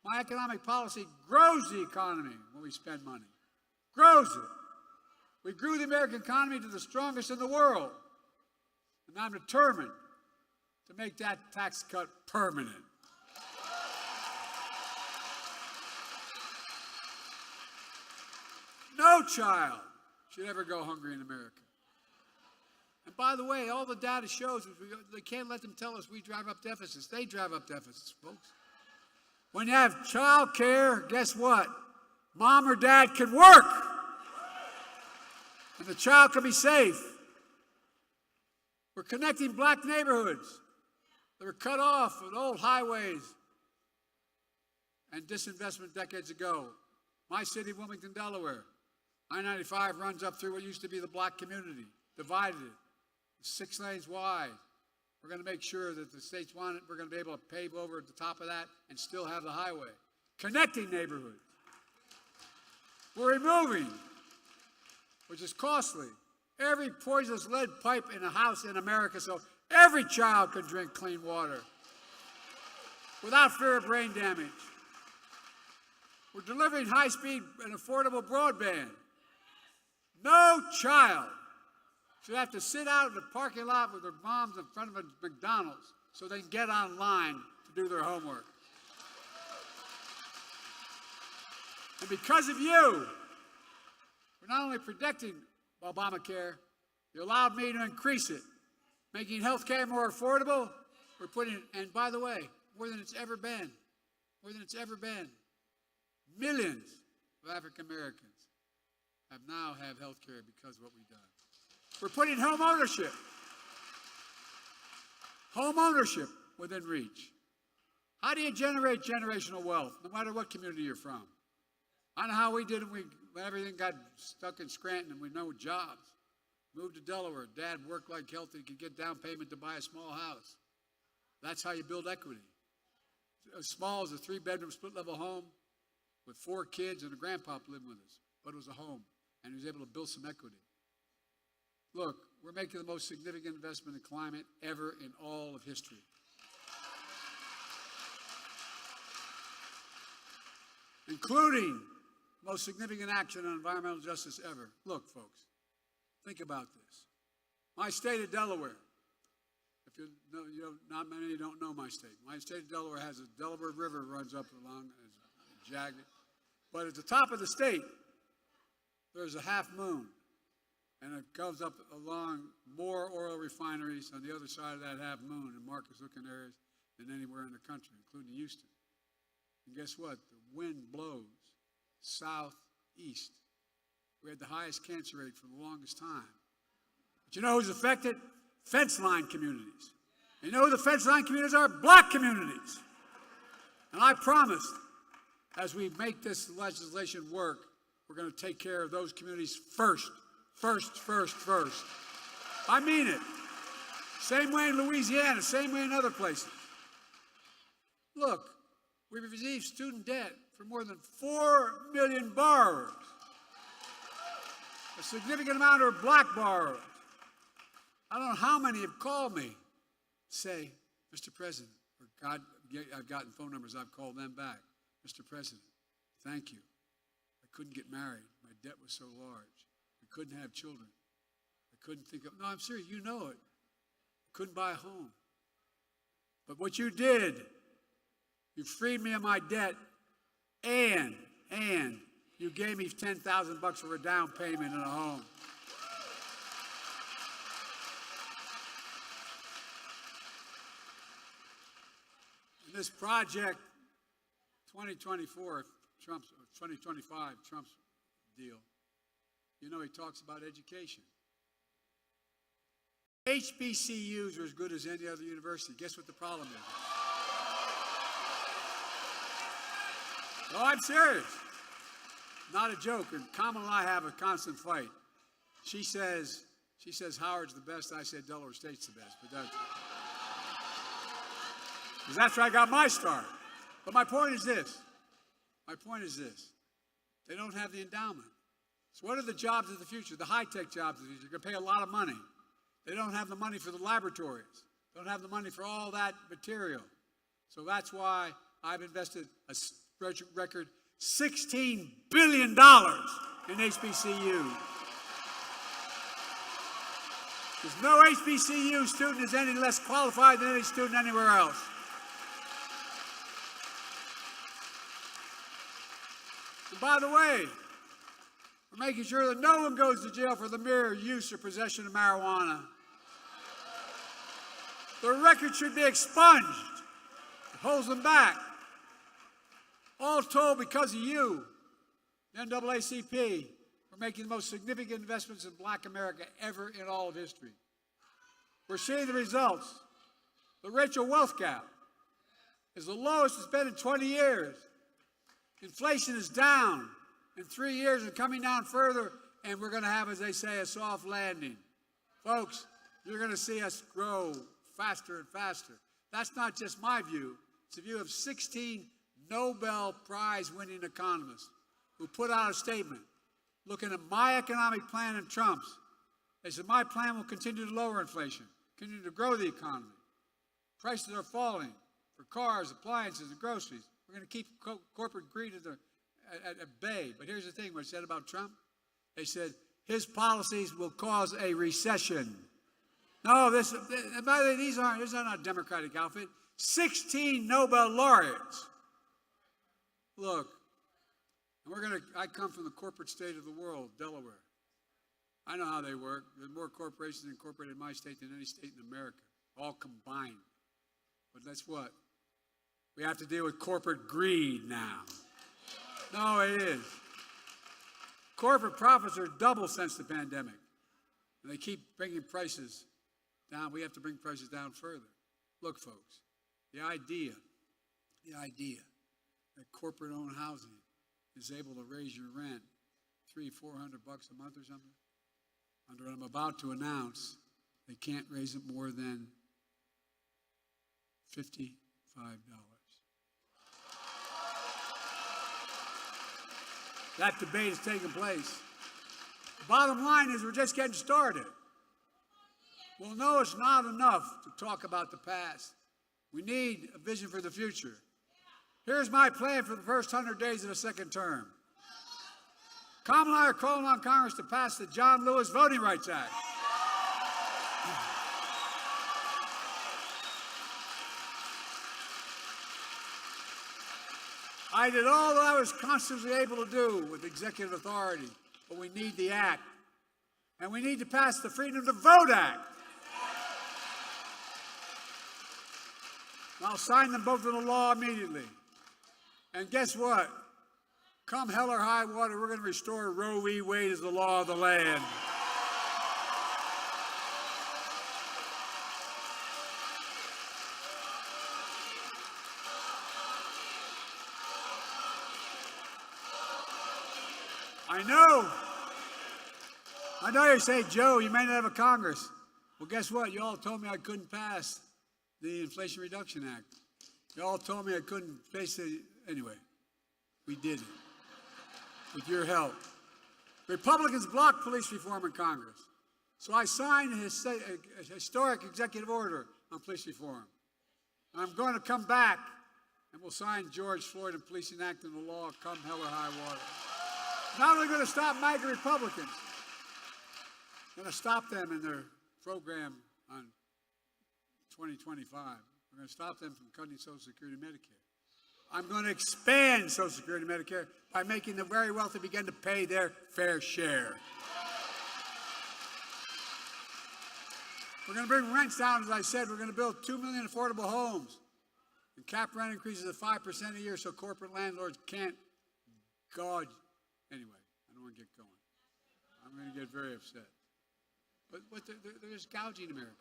my economic policy grows the economy when we spend money. Grows it. We grew the American economy to the strongest in the world. And I'm determined to make that tax cut permanent. No child should ever go hungry in America. And by the way, all the data shows they can't let them tell us we drive up deficits. They drive up deficits, folks. When you have child care, guess what? Mom or dad can work. And the child can be safe. We're connecting black neighborhoods that were cut off with old highways and disinvestment decades ago. My city, Wilmington, Delaware. I-95 runs up through what used to be the black community, divided it, 6 lanes wide. We're going to make sure that the states want it. We're going to be able to pave over at the top of that and still have the highway. Connecting neighborhoods. We're removing, which is costly, every poisonous lead pipe in a house in America so every child can drink clean water without fear of brain damage. We're delivering high-speed and affordable broadband. No child should have to sit out in the parking lot with their moms in front of a McDonald's so they can get online to do their homework. And because of you, we're not only protecting Obamacare, you allowed me to increase it, making health care more affordable. We're putting, and by the way, more than it's ever been, millions of African Americans now have health care because of what we've done. We're putting home ownership within reach. How do you generate generational wealth, no matter what community you're from? I know how we did it when everything got stuck in Scranton and with no jobs. moved to Delaware. Dad worked like hell so he could get down payment to buy a small house. That's how you build equity. As small as a 3-bedroom split-level home with 4 kids and a grandpa living with us. But it was a home, and he was able to build some equity. Look, we're making the most significant investment in climate ever in all of history. Including most significant action on environmental justice ever. Look, folks, think about this. My state of Delaware, if you know, not many don't know my state. My state of Delaware has a Delaware River runs up along, it's jagged. But at the top of the state, there's a half moon. And it goes up along more oil refineries on the other side of that half moon in Marcus Hook areas than anywhere in the country, including Houston. And guess what? The wind blows southeast. We had the highest cancer rate for the longest time. But you know who's affected? Fence line communities. You know who the fence line communities are? Black communities. And I promised, as we make this legislation work, we're going to take care of those communities first. First. I mean it. Same way in Louisiana, same way in other places. Look, we've received student debt for more than 4 million borrowers. A significant amount are black borrowers. I don't know how many have called me, say, Mr. President, or God, I've gotten phone numbers, I've called them back. Mr. President, thank you. I couldn't get married. My debt was so large. I couldn't have children. I couldn't think of, no, I'm serious, you know it. I couldn't buy a home. But what you did, you freed me of my debt, and you gave me $10,000 for a down payment in a home. And this project, 2024, 2025, Trump's deal, you know, he talks about education. HBCUs are as good as any other university. Guess what the problem is? No, I'm serious. Not a joke. And Kamala and I have a constant fight. She says Howard's the best. I said Delaware State's the best. But that's where I got my start. But my point is this. They don't have the endowment. So what are the jobs of the future? The high-tech jobs of the future. You're going to pay a lot of money. They don't have the money for the laboratories. They don't have the money for all that material. So that's why I've invested a record $16 billion in HBCU. There's no HBCU student is any less qualified than any student anywhere else. And by the way, we're making sure that no one goes to jail for the mere use or possession of marijuana. The record should be expunged. It holds them back. All told, because of you, the NAACP, we're making the most significant investments in Black America ever in all of history. We're seeing the results. The racial wealth gap is the lowest it's been in 20 years. Inflation is down in 3 years and coming down further, and we're going to have, as they say, a soft landing. Folks, you're going to see us grow faster and faster. That's not just my view. It's the view of 16 Nobel Prize-winning economists who put out a statement looking at my economic plan and Trump's. They said, my plan will continue to lower inflation, continue to grow the economy. Prices are falling for cars, appliances, and groceries. We're going to keep corporate greed at bay. But here's the thing, what it said about Trump. They said, his policies will cause a recession. No, by the way, these are not a Democratic outfit. 16 Nobel laureates. Look, I come from the corporate state of the world, Delaware. I know how they work. There's more corporations incorporated in my state than any state in America, all combined. But that's what? We have to deal with corporate greed now. No, it is. Corporate profits are double since the pandemic. And they keep bringing prices down. We have to bring prices down further. Look, folks, the idea that corporate-owned housing is able to raise your rent $300-400 a month or something, under what I'm about to announce, they can't raise it more than $55. That debate is taking place. The bottom line is we're just getting started. Well, no, it's not enough to talk about the past. We need a vision for the future. Here's my plan for the first 100 days of the second term. Kamala and I are calling on Congress to pass the John Lewis Voting Rights Act. I did all that I was constantly able to do with executive authority, but we need the act. And we need to pass the Freedom to Vote Act. And I'll sign them both into law immediately. And guess what? Come hell or high water, we're going to restore Roe v. Wade as the law of the land. I know you say, Joe, you may not have a Congress. Well, guess what? You all told me I couldn't pass the Inflation Reduction Act. You all told me I couldn't face it. Anyway, we did it with your help. Republicans blocked police reform in Congress. So I signed a historic executive order on police reform. I'm going to come back and we'll sign George Floyd and Policing Act into law, come hell or high water. Not only going to stop MAGA Republicans, going to stop them in their program on 2025. We're going to stop them from cutting Social Security and Medicare. I'm going to expand Social Security and Medicare by making the very wealthy begin to pay their fair share. We're going to bring rents down, as I said. We're going to build 2 million affordable homes and cap rent increases of 5% a year so corporate landlords can't gouge. Anyway, I don't want to get going. I'm going to get very upset. But they're just gouging Americans.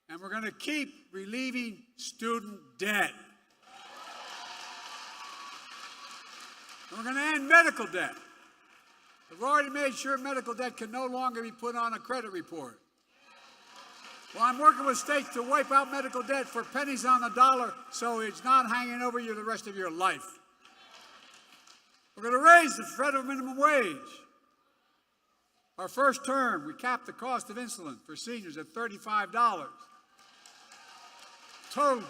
And we're going to keep relieving student debt. And we're going to end medical debt. We've already made sure medical debt can no longer be put on a credit report. Well, I'm working with states to wipe out medical debt for pennies on the dollar so it's not hanging over you the rest of your life. We're going to raise the federal minimum wage. Our first term, we capped the cost of insulin for seniors at $35. Total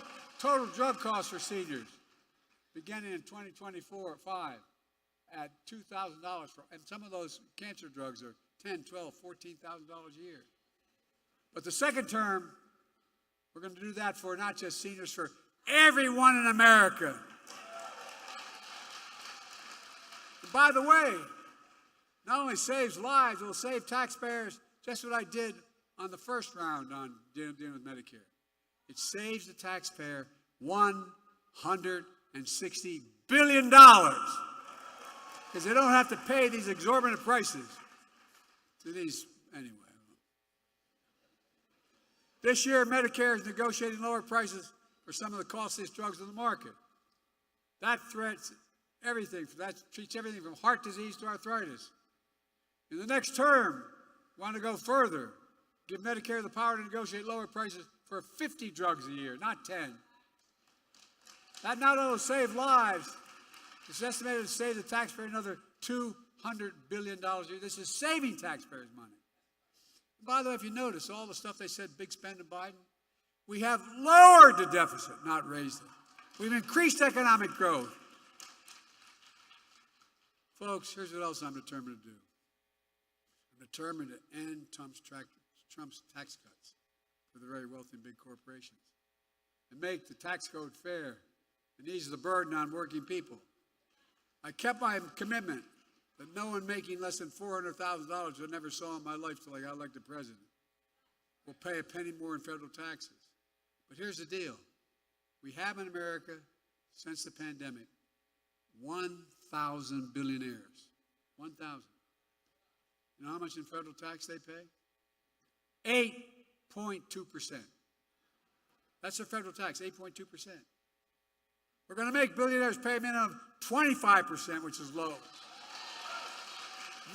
drug costs for seniors, beginning in 2024-5, at $2,000 and some of those cancer drugs are $10,000, $12,000, $14,000 a year. But the second term, we're going to do that for not just seniors, for everyone in America. And by the way, not only saves lives, it will save taxpayers, just what I did on the first round on dealing with Medicare. It saves the taxpayer $160 billion because they don't have to pay these exorbitant prices to these, anyway. This year, Medicare is negotiating lower prices for some of the costliest drugs on the market. That threats everything, that treats everything from heart disease to arthritis. In the next term, we want to go further, give Medicare the power to negotiate lower prices for 50 drugs a year, not 10. That not only will save lives, it's estimated to save the taxpayer another $200 billion a year. This is saving taxpayers money. By the way, if you notice, all the stuff they said, big spend in Biden, we have lowered the deficit, not raised it. We've increased economic growth. Folks, here's what else I'm determined to do. I'm determined to end Trump's tax cuts for the very wealthy and big corporations and make the tax code fair and ease the burden on working people. I kept my commitment that no one making less than $400,000, I never saw in my life till I got elected president, will pay a penny more in federal taxes. But here's the deal. We have in America, since the pandemic, 1,000 billionaires. 1,000. You know how much in federal tax they pay? 8.2%. That's their federal tax, 8.2%. We're going to make billionaires pay a minimum of 25%, which is low.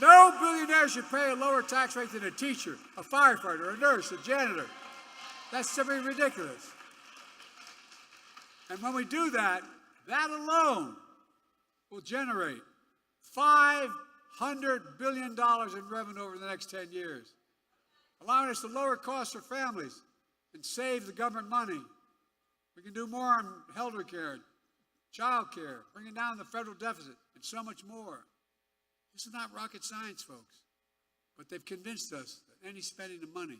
No billionaire should pay a lower tax rate than a teacher, a firefighter, a nurse, a janitor. That's simply ridiculous. And when we do that, that alone will generate $500 billion in revenue over the next 10 years, allowing us to lower costs for families and save the government money. We can do more on elder care, child care, bringing down the federal deficit, and so much more. This is not rocket science, folks. But they've convinced us that any spending of money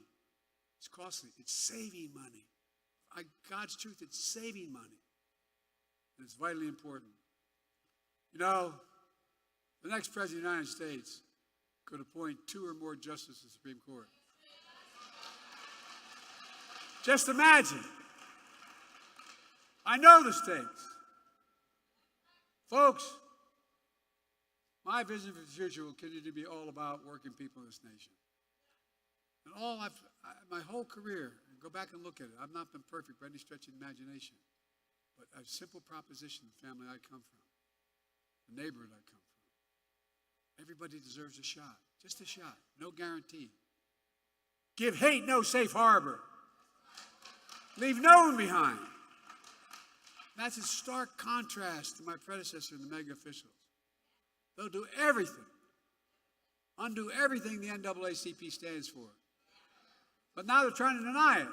is costly. It's saving money. God's truth, it's saving money. And it's vitally important. You know, the next president of the United States could appoint 2 or more justices to the Supreme Court. Just imagine. I know the stakes. Folks, my vision for the future will continue to be all about working people in this nation. And my whole career, and go back and look at it, I've not been perfect by any stretch of the imagination, but a simple proposition, the family I come from, the neighborhood I come from. Everybody deserves a shot, just a shot, no guarantee. Give hate no safe harbor. Leave no one behind. That's in stark contrast to my predecessor and the mega officials. They'll do everything, undo everything the NAACP stands for. But now they're trying to deny it.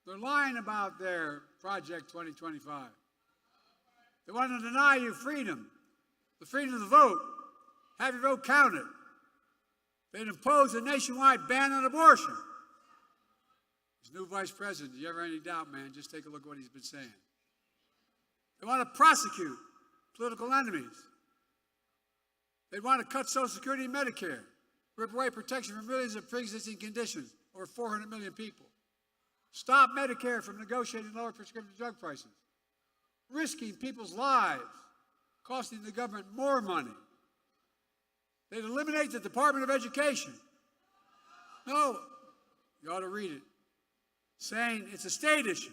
They're lying about their Project 2025. They want to deny you freedom, the freedom to vote, have your vote counted. They'd impose a nationwide ban on abortion. This new vice president, if you ever have any doubt, man, just take a look at what he's been saying. They want to prosecute political enemies. They want to cut Social Security and Medicare, rip away protection for millions of pre-existing conditions, over 400 million people. Stop Medicare from negotiating lower prescription drug prices, risking people's lives, costing the government more money. They'd eliminate the Department of Education. No, you ought to read it. Saying it's a state issue.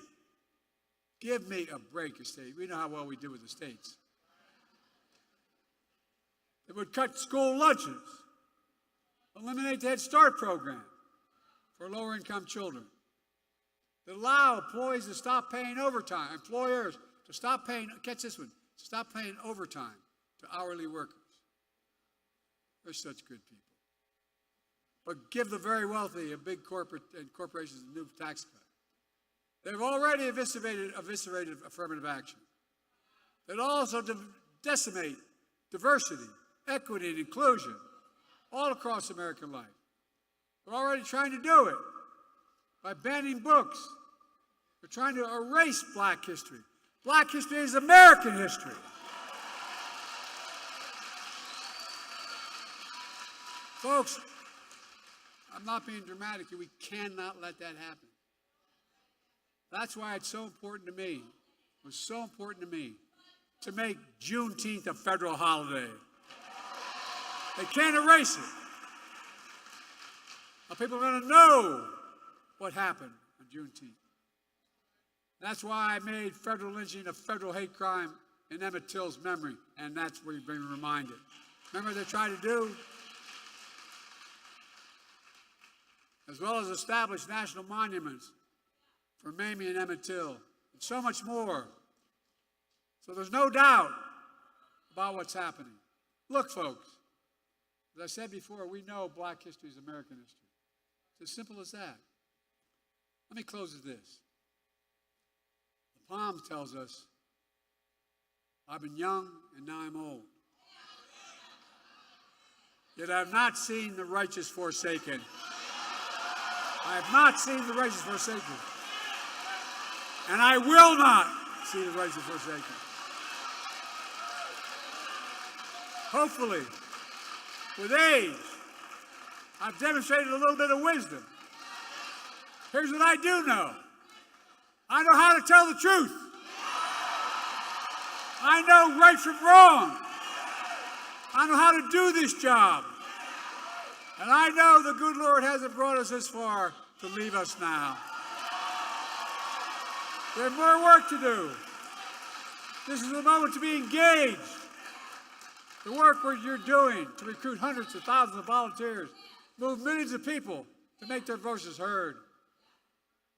Give me a break, a state. We know how well we do with the states. They would cut school lunches, eliminate the Head Start program for lower-income children. They allow employees to stop paying overtime, employers to stop paying, catch this one, to stop paying overtime to hourly workers. They're such good people. But give the very wealthy and big corporations a new tax cut. They've already eviscerated affirmative action. They'd also decimate diversity, equity, and inclusion all across American life. They're already trying to do it by banning books. They're trying to erase black history. Black history is American history. Folks, I'm not being dramatic here. We cannot let that happen. That's why it's so important to me. It was so important to me to make Juneteenth a federal holiday. They can't erase it. Now, people are going to know what happened on Juneteenth. That's why I made federal lynching a federal hate crime in Emmett Till's memory, and that's where you've been reminded. Remember what they tried to do? As well as establish national monuments for Mamie and Emmett Till, and so much more. So there's no doubt about what's happening. Look, folks, as I said before, we know black history is American history. It's as simple as that. Let me close with this. The Psalm tells us, I've been young and now I'm old. Yet I have not seen the righteous forsaken. I have not seen the righteous forsaken. And I will not see the righteous forsaken. Hopefully, with age, I've demonstrated a little bit of wisdom. Here's what I do know. I know how to tell the truth. I know right from wrong. I know how to do this job. And I know the good Lord hasn't brought us this far to leave us now. There's more work to do. This is the moment to be engaged. The work you're doing to recruit hundreds of thousands of volunteers, move millions of people to make their voices heard,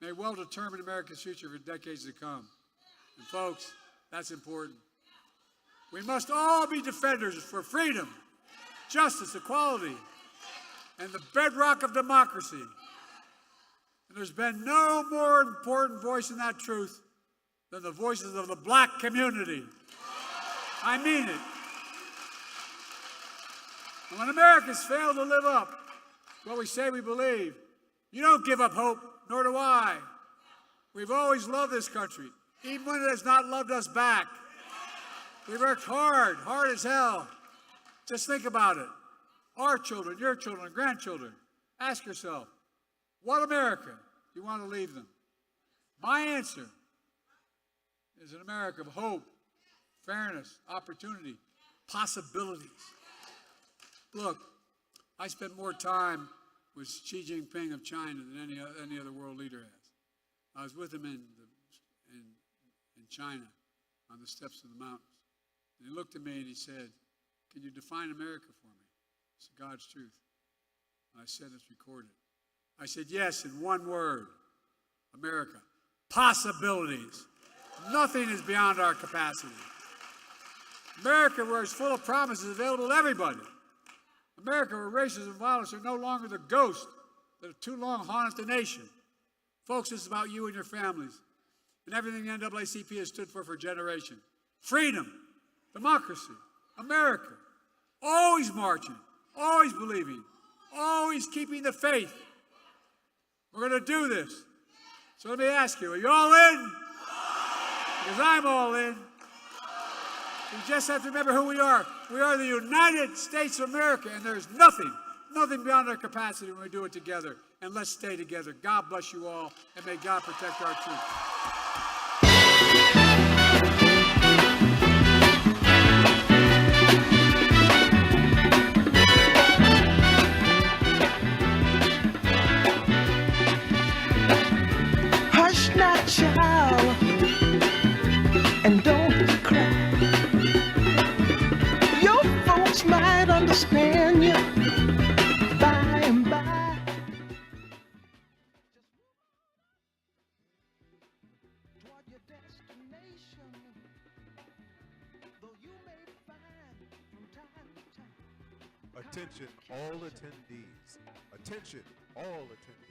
may well determine America's future for decades to come. And folks, that's important. We must all be defenders for freedom, justice, equality, and the bedrock of democracy. And there's been no more important voice in that truth than the voices of the black community. I mean it. And when Americans fail to live up to what we say we believe, you don't give up hope, nor do I. We've always loved this country, even when it has not loved us back. We worked hard as hell. Just think about it. Our children, your children, grandchildren. Ask yourself, what America do you want to leave them? My answer is an America of hope, fairness, opportunity, possibilities. Look, I spent more time with Xi Jinping of China than any other world leader has. I was with him in China on the steps of the mountains. And he looked at me and he said, "Can you define America for me?" It's God's truth. And I said, it's recorded. I said, yes, in one word, America. Possibilities. Nothing is beyond our capacity. America, where it's full of promises available to everybody. America, where racism and violence are no longer the ghost that have too long haunted the nation. Folks, this is about you and your families and everything the NAACP has stood for generations. Freedom, democracy, America. Always marching, always believing, always keeping the faith. We're going to do this. So let me ask you, are you all in? Because I'm all in. We just have to remember who we are. We are the United States of America, and there's nothing beyond our capacity when we do it together. And let's stay together. God bless you all, and may God protect our troops. Hush now, child, and don't cry. Your folks might understand you by and by. Toward your destination, though you may find from time to time. Attention all attendees. Attention all attendees.